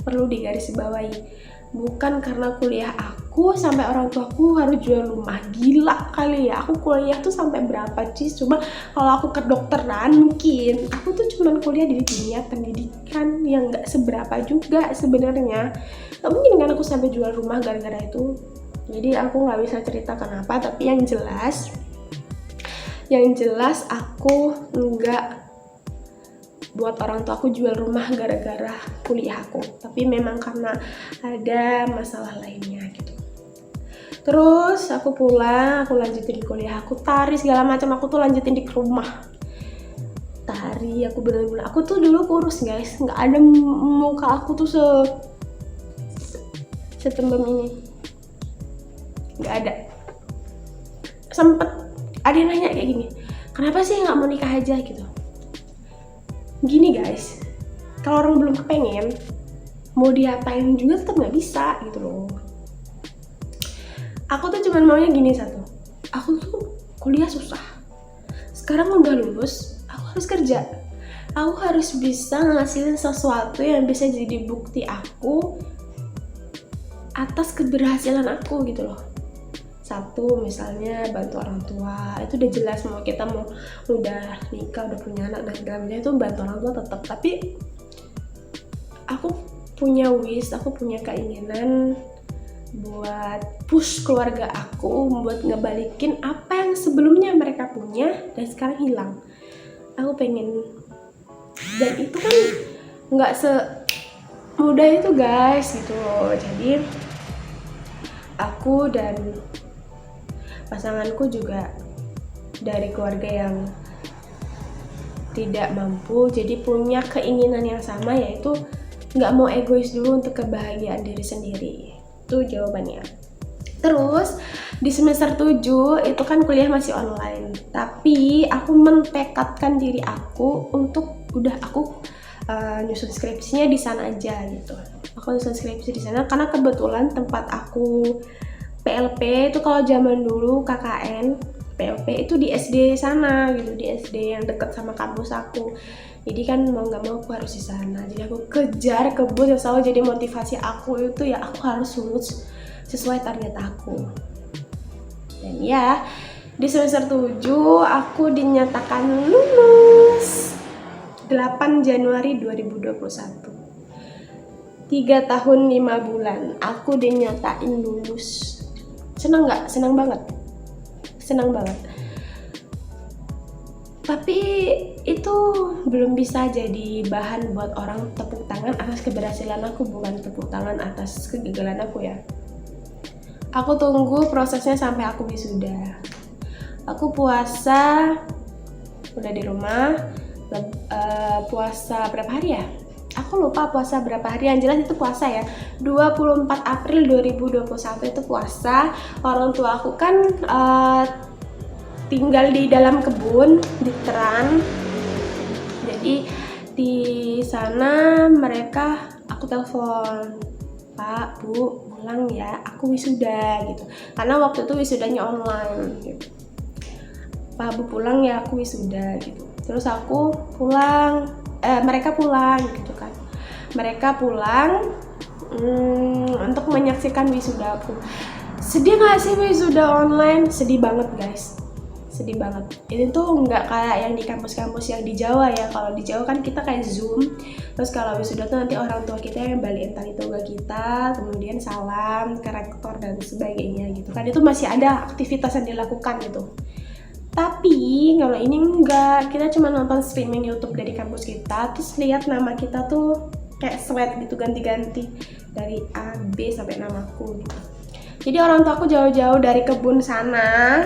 A: perlu digarisbawahi, bukan karena kuliah aku sampai orang tuaku harus jual rumah. Gila kali ya, aku kuliah tuh sampai berapa sih? Coba kalau aku kedokteran mungkin, aku tuh cuman kuliah di dunia pendidikan yang nggak seberapa juga sebenarnya. Nggak mungkin kan aku sampai jual rumah gara-gara itu. Jadi aku nggak bisa cerita kenapa, tapi yang jelas aku nggak buat orang tua aku jual rumah gara-gara kuliah aku, tapi memang karena ada masalah lainnya gitu. Terus aku pulang, aku lanjutin kuliah aku, tari segala macam aku tuh lanjutin di rumah. Tari aku bener-bener, aku tuh dulu kurus guys, nggak ada muka aku tuh setembem ini, nggak ada. Sempet ada yang nanya kayak gini, kenapa sih nggak mau nikah aja gitu. Gini guys, kalau orang belum kepengen, mau diapain juga tetap nggak bisa gitu loh. Aku tuh cuman maunya gini satu, aku tuh kuliah susah, sekarang udah lulus, aku harus kerja, aku harus bisa ngasilin sesuatu yang bisa jadi bukti aku atas keberhasilan aku gitu loh. Satu, misalnya bantu orang tua, itu udah jelas, mau kita mau udah nikah, udah punya anak dan segala macam itu bantu orang tua tetap. Tapi aku punya wish, aku punya keinginan buat push keluarga aku, buat ngebalikin apa yang sebelumnya mereka punya dan sekarang hilang. Aku pengen, dan itu kan nggak semudah itu guys gitu loh. Jadi aku dan pasanganku juga dari keluarga yang tidak mampu, jadi punya keinginan yang sama, yaitu nggak mau egois dulu untuk kebahagiaan diri sendiri. Itu jawabannya. Terus di semester 7 itu kan kuliah masih online, tapi aku mentekadkan diri aku untuk aku nyusun skripsinya di sana aja gitu. Aku nyusun skripsi di sana karena kebetulan tempat aku PLP itu kalau zaman dulu KKN PLP itu di SD sana gitu, di SD yang dekat sama kampus aku. Jadi kan mau nggak mau aku harus di sana. Jadi aku kejar kebut, yang selalu jadi motivasi aku itu ya aku harus lulus sesuai target aku. Dan ya di semester 7 aku dinyatakan lulus 8 Januari 2021. 3 tahun 5 bulan aku dinyatain lulus. Senang nggak? Senang banget. Tapi itu belum bisa jadi bahan buat orang tepuk tangan atas keberhasilan aku, bukan tepuk tangan atas kegagalan aku ya. Aku tunggu prosesnya sampai aku wisuda. Aku puasa udah di rumah, puasa berapa hari ya? Aku lupa puasa berapa hari, yang jelas itu puasa ya. 24 April 2021 itu puasa. Orang tua aku kan tinggal di dalam kebun di Teran. Jadi di sana mereka, aku telepon, Pak, Bu, pulang ya, aku wisuda gitu. Karena waktu itu wisudanya online gitu. Pak, Bu, pulang ya, aku wisuda gitu. Terus aku pulang, mereka pulang gitu kan. Mereka pulang untuk menyaksikan wisuda aku. Sedih gak sih wisuda online? Sedih banget guys, sedih banget. Ini tuh nggak kayak yang di kampus-kampus yang di Jawa ya. Kalau di Jawa kan kita kayak Zoom, terus kalau wisuda tuh nanti orang tua kita yang balikin tali toga kita, kemudian salam ke rektor dan sebagainya gitu kan. Itu masih ada aktivitas yang dilakukan gitu. Tapi kalau ini enggak, kita cuma nonton streaming YouTube dari kampus kita, terus lihat nama kita tuh kayak sweat gitu, ganti-ganti dari A, B sampai namaku gitu. Jadi orang tua aku jauh-jauh dari kebun sana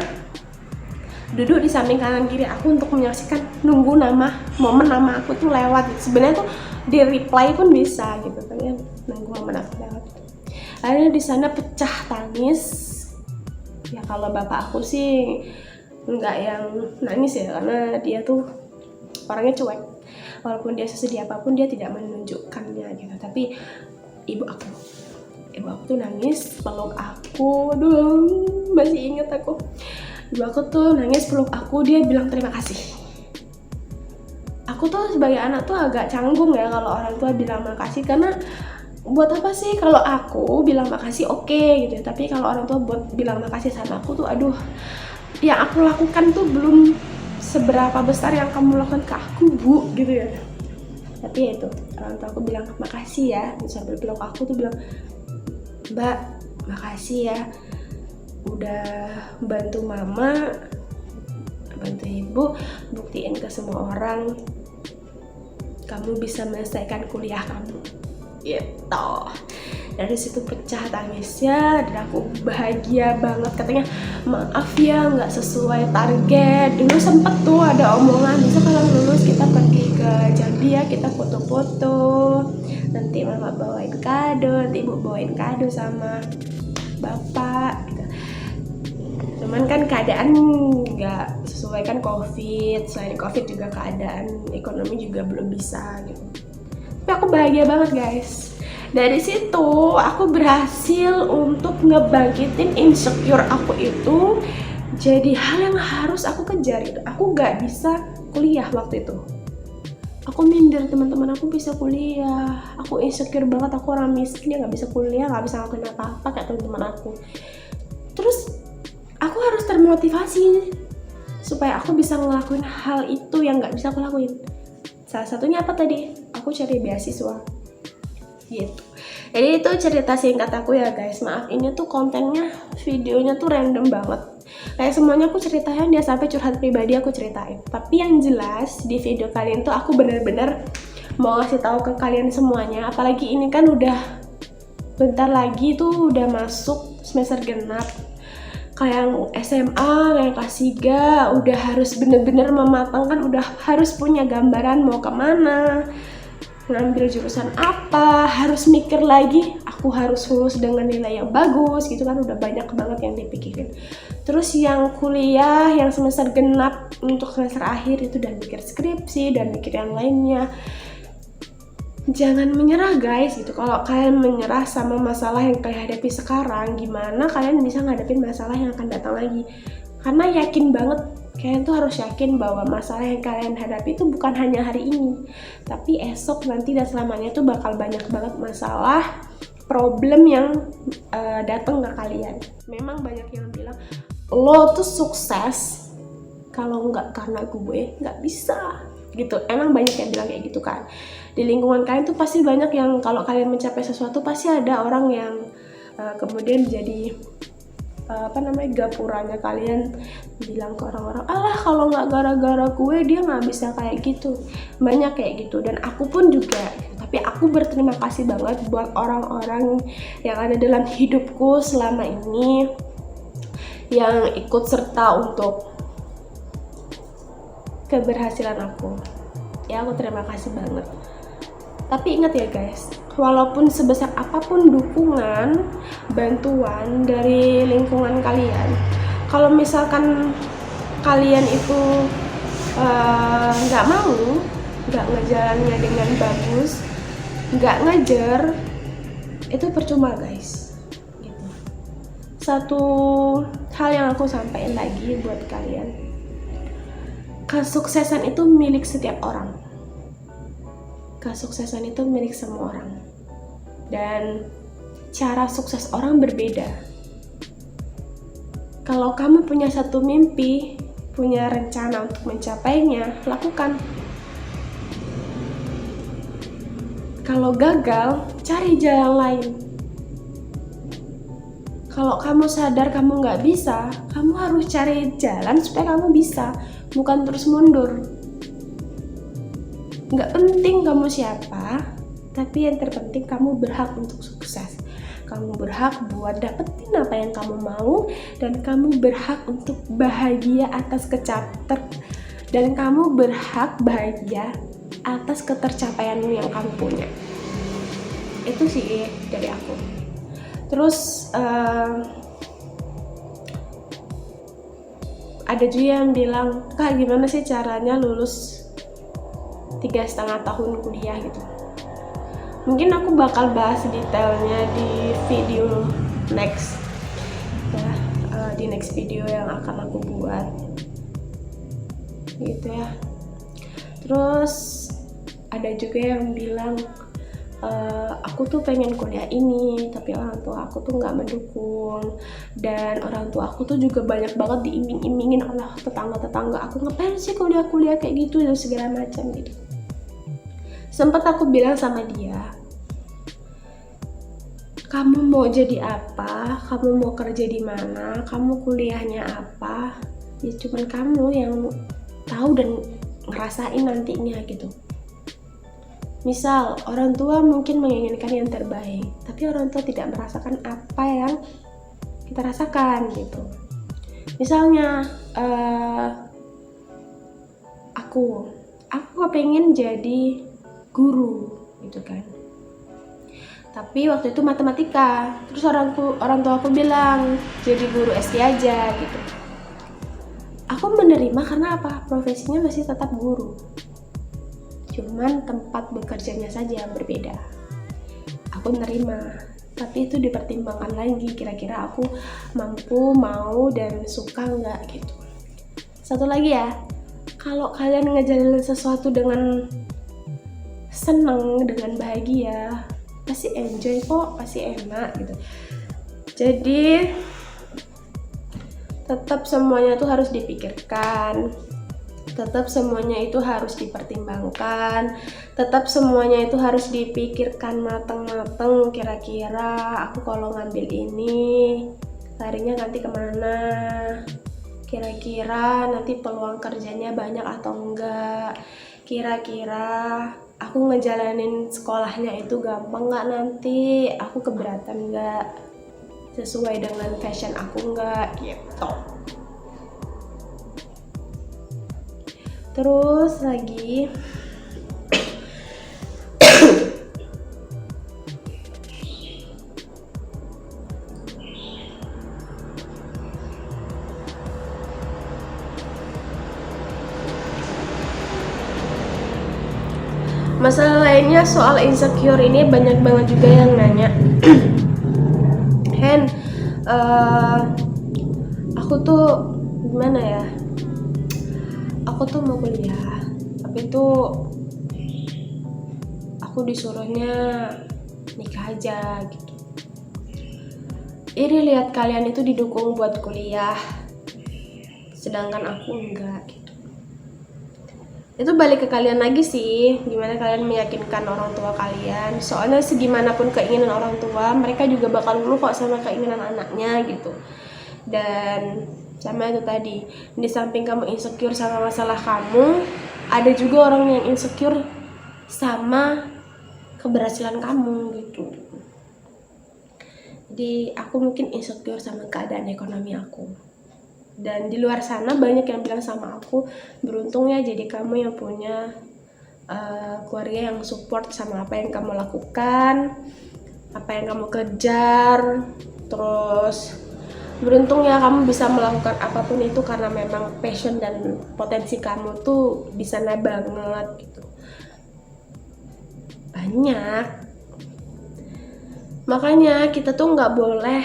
A: duduk di samping kanan kiri aku untuk menyaksikan, nunggu momen nama aku tuh lewat gitu. Sebenarnya tuh di reply pun bisa gitu kan ya, nunggu momen aku lewat. Akhirnya di sana pecah tangis. Ya kalau bapak aku sih nggak yang nangis ya, karena dia tuh orangnya cuek. Walaupun dia sesedih apapun dia tidak menunjukkannya gitu. Tapi ibu aku tuh nangis, peluk aku, aduh masih inget aku. Ibu aku tuh nangis peluk aku, dia bilang terima kasih. Aku tuh sebagai anak tuh agak canggung ya kalau orang tua bilang makasih, karena buat apa sih kalau aku bilang makasih oke gitu, tapi kalau orang tua buat bilang makasih sama aku tuh aduh, yang aku lakukan tuh belum seberapa besar yang kamu lakukan ke aku, Bu, gitu ya. Tapi ya itu, orang tua aku bilang makasih ya, sambil peluk aku tuh bilang, Mbak, makasih ya udah bantu mama, bantu ibu, buktiin ke semua orang kamu bisa menyelesaikan kuliah kamu gitu. Dari situ pecah tangisnya dan aku bahagia banget. Katanya maaf ya nggak sesuai target. Dulu sempet tuh ada omongan bisa kalau lulus kita pergi ke Jambi ya, kita foto-foto, nanti mama bawain kado, nanti ibu bawain kado sama bapak gitu. Cuman kan keadaan nggak sesuai kan, COVID. Selain COVID juga keadaan ekonomi juga belum bisa gitu. Tapi aku bahagia banget guys. Dari situ aku berhasil untuk ngebangkitin insecure aku itu jadi hal yang harus aku kejar gitu. Aku nggak bisa kuliah waktu itu. Aku minder, teman-teman aku bisa kuliah. Aku insecure banget, aku orang miskin, dia nggak bisa kuliah, nggak bisa ngelakuin apa-apa kayak teman-teman aku. Terus aku harus termotivasi supaya aku bisa ngelakuin hal itu yang nggak bisa aku lakuin. Salah satunya apa tadi? Aku cari beasiswa gitu. Jadi itu cerita singkat aku ya guys. Maaf ini tuh kontennya, videonya tuh random banget. Kayak semuanya aku ceritain ya, sampai curhat pribadi aku ceritain. Tapi yang jelas di video kali ini tuh aku bener-bener mau ngasih tahu ke kalian semuanya. Apalagi ini kan udah bentar lagi tuh udah masuk semester genap. Kayak yang SMA, kayak kelas 3 udah harus bener-bener mematangkan, udah harus punya gambaran mau kemana, ngambil jurusan apa, harus mikir lagi aku harus lulus dengan nilai yang bagus gitu kan, udah banyak banget yang dipikirin. Terus yang kuliah, yang semester genap untuk semester akhir itu udah mikir skripsi dan mikir yang lainnya. Jangan menyerah guys gitu. Kalau kalian menyerah sama masalah yang kalian hadapi sekarang, gimana kalian bisa ngadepin masalah yang akan datang lagi? Karena yakin banget, kalian tuh harus yakin bahwa masalah yang kalian hadapi itu bukan hanya hari ini, tapi esok, nanti, dan selamanya tuh bakal banyak banget masalah, problem yang datang ke kalian. Memang banyak yang bilang, lo tuh sukses kalau nggak karena gue nggak bisa gitu. Emang banyak yang bilang kayak gitu kan. Di lingkungan kalian tuh pasti banyak yang kalau kalian mencapai sesuatu pasti ada orang yang kemudian jadi gapuranya kalian bilang ke orang-orang, alah kalau nggak gara-gara gue dia nggak bisa kayak gitu. Banyak kayak gitu dan aku pun juga. Tapi aku berterima kasih banget buat orang-orang yang ada dalam hidupku selama ini yang ikut serta untuk keberhasilan aku. Ya aku terima kasih banget. Tapi ingat ya guys, walaupun sebesar apapun dukungan, bantuan dari lingkungan kalian, kalau misalkan kalian itu nggak mau, nggak ngejalannya dengan bagus, nggak ngejar, itu percuma guys gitu. Satu hal yang aku sampaikan lagi buat kalian, kesuksesan itu milik setiap orang, kesuksesan itu milik semua orang, dan cara sukses orang berbeda. Kalau kamu punya satu mimpi, punya rencana untuk mencapainya, lakukan. Kalau gagal, cari jalan lain. Kalau kamu sadar kamu nggak bisa, kamu harus cari jalan supaya kamu bisa, bukan terus mundur. Nggak penting kamu siapa, tapi yang terpenting kamu berhak untuk sukses. Kamu berhak buat dapetin apa yang kamu mau, dan kamu berhak untuk bahagia atas dan kamu berhak bahagia atas ketercapaianmu yang kamu punya. Itu sih dari aku. Terus ada juga yang bilang, Kak gimana sih caranya lulus 3,5 tahun kuliah gitu. Mungkin aku bakal bahas detailnya di video next ya, di next video yang akan aku buat gitu ya. Terus ada juga yang bilang, aku tuh pengen kuliah ini tapi orang tua aku tuh nggak mendukung, dan orang tua aku tuh juga banyak banget diiming-imingin oleh tetangga-tetangga aku, ngapain sih kuliah kayak gitu dan segala macam gitu. Sempat aku bilang sama dia, kamu mau jadi apa, kamu mau kerja di mana, kamu kuliahnya apa, ya cuman kamu yang tahu dan ngerasain nantinya gitu. Misal orang tua mungkin menginginkan yang terbaik, tapi orang tua tidak merasakan apa yang kita rasakan gitu. Misalnya aku pengen jadi guru gitu kan, tapi waktu itu matematika. Terus orang tua aku bilang jadi guru SD aja gitu. Aku menerima karena apa? Profesinya masih tetap guru, cuman tempat bekerjanya saja yang berbeda. Aku menerima, tapi itu dipertimbangkan lagi, kira-kira aku mampu, mau, dan suka nggak gitu. Satu lagi ya, kalau kalian ngejalanin sesuatu dengan seneng, dengan bahagia, pasti enjoy kok, pasti enak gitu. Jadi tetap semuanya tuh harus dipikirkan, tetap semuanya itu harus dipertimbangkan, tetap semuanya itu harus dipikirkan mateng-mateng. Kira-kira aku kalau ngambil ini larinya nanti kemana, kira-kira nanti peluang kerjanya banyak atau enggak, kira-kira aku ngejalanin sekolahnya itu gampang nggak, nanti aku keberatan nggak, sesuai dengan passion aku nggak gitu. Terus lagi masalah lainnya soal insecure ini, banyak banget juga yang nanya, Hen, aku tuh gimana ya, aku tuh mau kuliah tapi tuh aku disuruhnya nikah aja gitu. Iri lihat kalian itu didukung buat kuliah, sedangkan aku enggak gitu. Itu balik ke kalian lagi sih, gimana kalian meyakinkan orang tua kalian. Soalnya segimanapun keinginan orang tua, mereka juga bakal nurut kok sama keinginan anaknya gitu. Dan sama itu tadi, di samping kamu insecure sama masalah kamu, ada juga orang yang insecure sama keberhasilan kamu gitu. Jadi aku mungkin insecure sama keadaan ekonomi aku. Dan di luar sana banyak yang bilang sama aku, beruntung ya jadi kamu yang punya keluarga yang support sama apa yang kamu lakukan, apa yang kamu kejar. Terus Beruntung ya kamu bisa melakukan apapun itu karena memang passion dan potensi kamu tuh di sana banget gitu. Banyak. Makanya kita tuh nggak boleh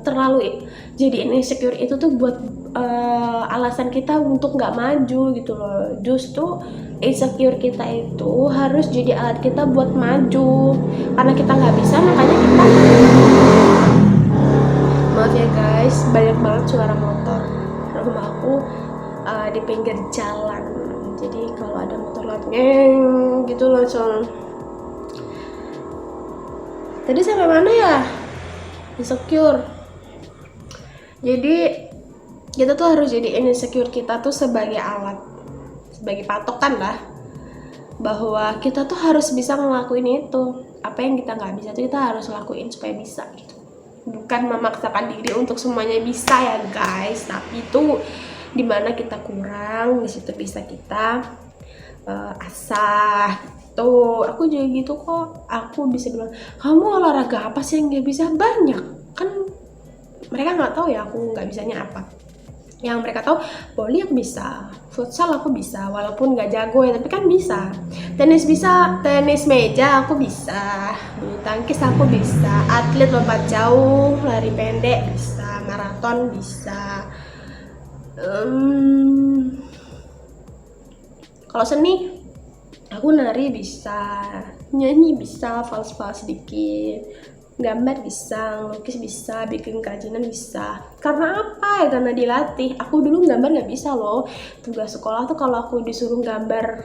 A: terlalu jadi insecure itu tuh buat alasan kita untuk nggak maju gitu loh. Justru insecure kita itu harus jadi alat kita buat maju. Karena kita nggak bisa, makanya kita, maaf ya guys, banyak banget suara motor. Rumah aku di pinggir jalan, jadi kalau ada motor lewat ngeng gitu langsung. Tadi sampai mana ya? Insecure. Jadi kita tuh harus jadi insecure kita tuh sebagai alat, sebagai patokan lah, bahwa kita tuh harus bisa ngelakuin itu. Apa yang kita nggak bisa tuh kita harus lakuin supaya bisa gitu. Bukan memaksakan diri untuk semuanya bisa ya guys, tapi itu dimana kita kurang, di situ bisa kita asah gitu. Aku juga gitu kok. Aku bisa bilang, kamu olahraga apa sih yang nggak bisa? Banyak kan. Mereka nggak tahu ya aku nggak bisanya apa. Yang mereka tahu, volley aku bisa, futsal aku bisa, walaupun nggak jago ya, tapi kan bisa. Tenis bisa, tenis meja aku bisa, bulu tangkis aku bisa, atlet lompat jauh, lari pendek bisa, maraton bisa. Kalau seni, aku nari bisa, nyanyi bisa, fals-fals sedikit, gambar bisa, lukis bisa, bikin kerajinan bisa. Karena apa ya? Karena dilatih. Aku dulu gambar nggak bisa loh. Tugas sekolah tuh kalau aku disuruh gambar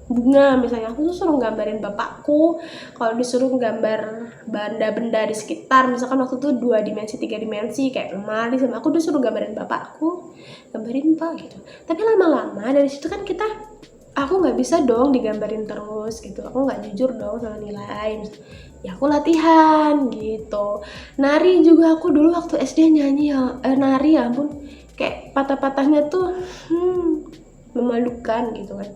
A: bunga misalnya, aku tuh suruh gambarin bapakku. Kalau disuruh gambar benda-benda di sekitar, misalkan waktu itu 2 dimensi 3 dimensi kayak lemari, sama aku disuruh gambarin bapakku, gambarin pak gitu. Tapi lama-lama dari situ kan aku nggak bisa dong digambarin terus gitu, aku nggak jujur dong sama nilai. Ya aku latihan gitu. Nari juga aku dulu waktu SD nyanyi ya, nari ya ampun, kayak patah-patahnya tuh memalukan gitu kan.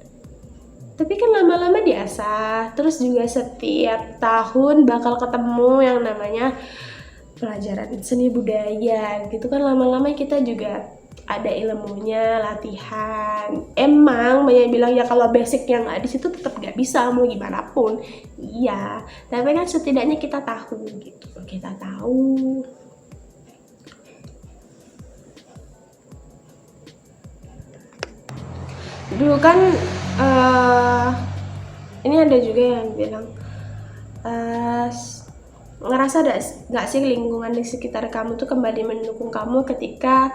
A: Tapi kan lama-lama diasah. Terus juga setiap tahun bakal ketemu yang namanya pelajaran seni budaya gitu kan. Lama-lama kita juga ada ilmunya, latihan. Emang banyak yang bilang ya kalau basic yang nggak di situ tetap nggak bisa mau gimana pun. Iya, tapi kan setidaknya kita tahu gitu. Kita tahu. Dulu kan ini ada juga yang bilang ngerasa nggak sih lingkungan di sekitar kamu tuh kembali mendukung kamu ketika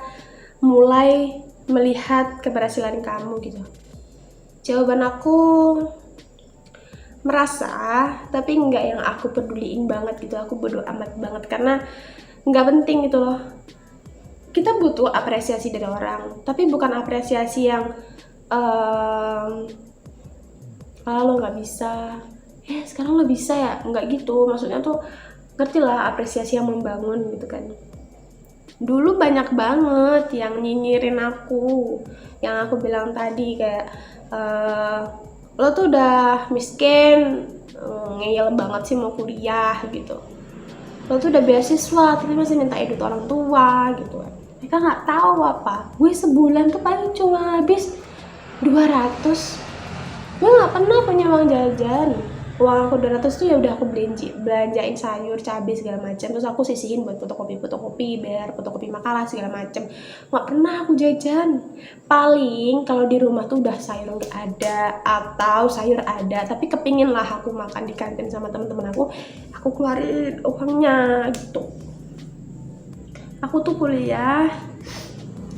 A: mulai melihat keberhasilan kamu gitu. Jawaban aku merasa, tapi nggak yang aku peduliin banget gitu. Aku bodo amat banget karena nggak penting gitu loh. Kita butuh apresiasi dari orang, tapi bukan apresiasi yang kalau lo nggak bisa, sekarang lo bisa ya, nggak gitu. Maksudnya tuh ngerti lah, apresiasi yang membangun gitu kan. Dulu banyak banget yang nyinyirin aku, yang aku bilang tadi kayak lo tuh udah miskin, ngeyel banget sih mau kuliah gitu. Lo tuh udah beasiswa tapi masih minta edit orang tua gitu kan. Mereka nggak tahu apa, gue sebulan tuh paling cuma habis 200. Gue nggak pernah punya uang jajan. Uang aku 200 tuh ya udah aku belanjain sayur, cabai segala macam, terus aku sisihin buat fotokopi, biar fotokopi makalah segala macam. Nggak pernah aku jajan. Paling kalau di rumah tuh udah sayur nggak ada atau sayur ada, tapi kepingin lah aku makan di kantin sama teman-teman aku keluarin uangnya gitu. Aku tuh kuliah,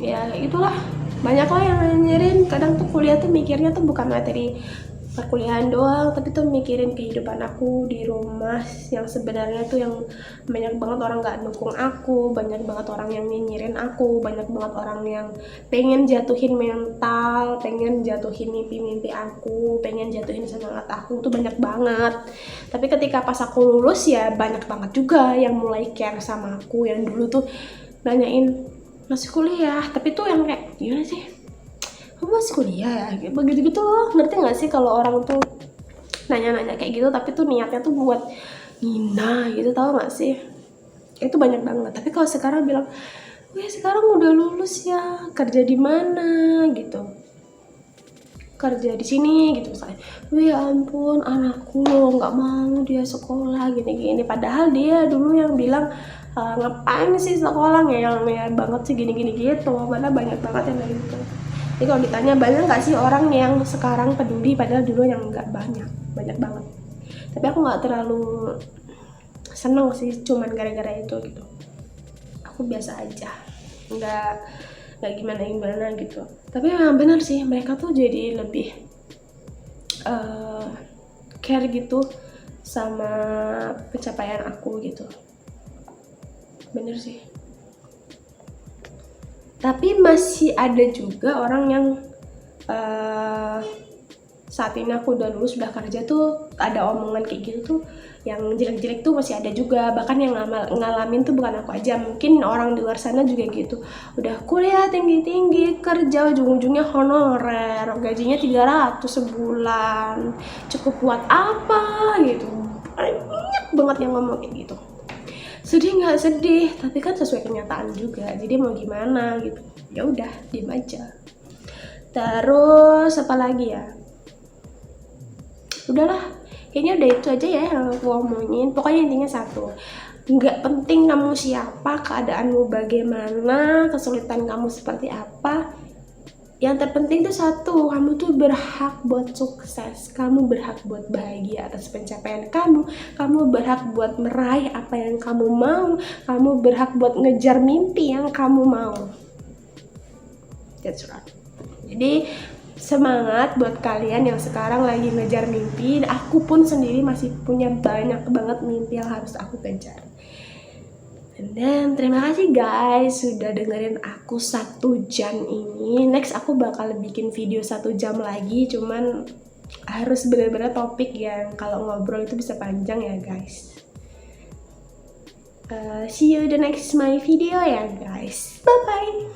A: ya itulah, banyak lah yang nyirin. Kadang tuh kuliah tuh mikirnya tuh bukan materi perkuliahan doang, tapi tuh mikirin kehidupan aku di rumah yang sebenarnya tuh yang banyak banget orang gak dukung aku, banyak banget orang yang nyinyirin aku, banyak banget orang yang pengen jatuhin mental, pengen jatuhin mimpi-mimpi aku, pengen jatuhin semangat aku, tuh banyak banget. Tapi ketika pas aku lulus ya banyak banget juga yang mulai care sama aku, yang dulu tuh nanyain masih kuliah, tapi tuh yang kayak gimana sih, kamu masih kuliah ya, begitu-gitu loh. Ngerti gak sih kalau orang tuh nanya-nanya kayak gitu tapi tuh niatnya tuh buat ngina gitu, tau gak sih? itu banyak banget. Tapi kalau sekarang bilang, wih sekarang udah lulus ya, kerja di mana gitu, kerja di sini gitu misalnya, wih ya ampun anakku loh nggak mau dia sekolah gini-gini, padahal dia dulu yang bilang ngapain sih sekolah ngeyel banget sih gini-gini gitu, padahal banyak banget yang kayak gitu. Jadi kalau ditanya banyak nggak sih orang yang sekarang peduli, padahal dulu yang nggak banyak banget. Tapi aku nggak terlalu seneng sih cuman gara-gara itu gitu, aku biasa aja, nggak gimana gitu. Tapi memang benar sih mereka tuh jadi lebih care gitu sama pencapaian aku gitu, bener sih. Tapi masih ada juga orang yang saat ini aku udah lulus udah kerja tuh ada omongan kayak gitu tuh, yang jelek-jelek tuh masih ada juga. Bahkan yang ngalamin tuh bukan aku aja, mungkin orang di luar sana juga gitu. Udah kuliah tinggi-tinggi, kerja ujung-ujungnya honorer, gajinya 300 sebulan, cukup buat apa gitu. Banyak banget yang ngomong kayak gitu. Sedih nggak? Sedih, tapi kan sesuai kenyataan juga, jadi mau gimana gitu, ya udah diem aja. Terus apa lagi ya, udahlah kayaknya udah itu aja ya yang aku omongin. Pokoknya intinya satu, nggak penting kamu siapa, keadaanmu bagaimana, kesulitan kamu seperti apa, yang terpenting tuh satu, kamu tuh berhak buat sukses, kamu berhak buat bahagia atas pencapaian kamu berhak buat meraih apa yang kamu mau, kamu berhak buat ngejar mimpi yang kamu mau. That's right. Jadi semangat buat kalian yang sekarang lagi ngejar mimpi. Aku pun sendiri masih punya banyak banget mimpi yang harus aku kejar. Dan terima kasih guys sudah dengerin aku 1 jam ini. Next aku bakal bikin video 1 jam lagi, cuman harus benar-benar topik yang kalau ngobrol itu bisa panjang ya guys. See you the next my video ya guys. Bye bye.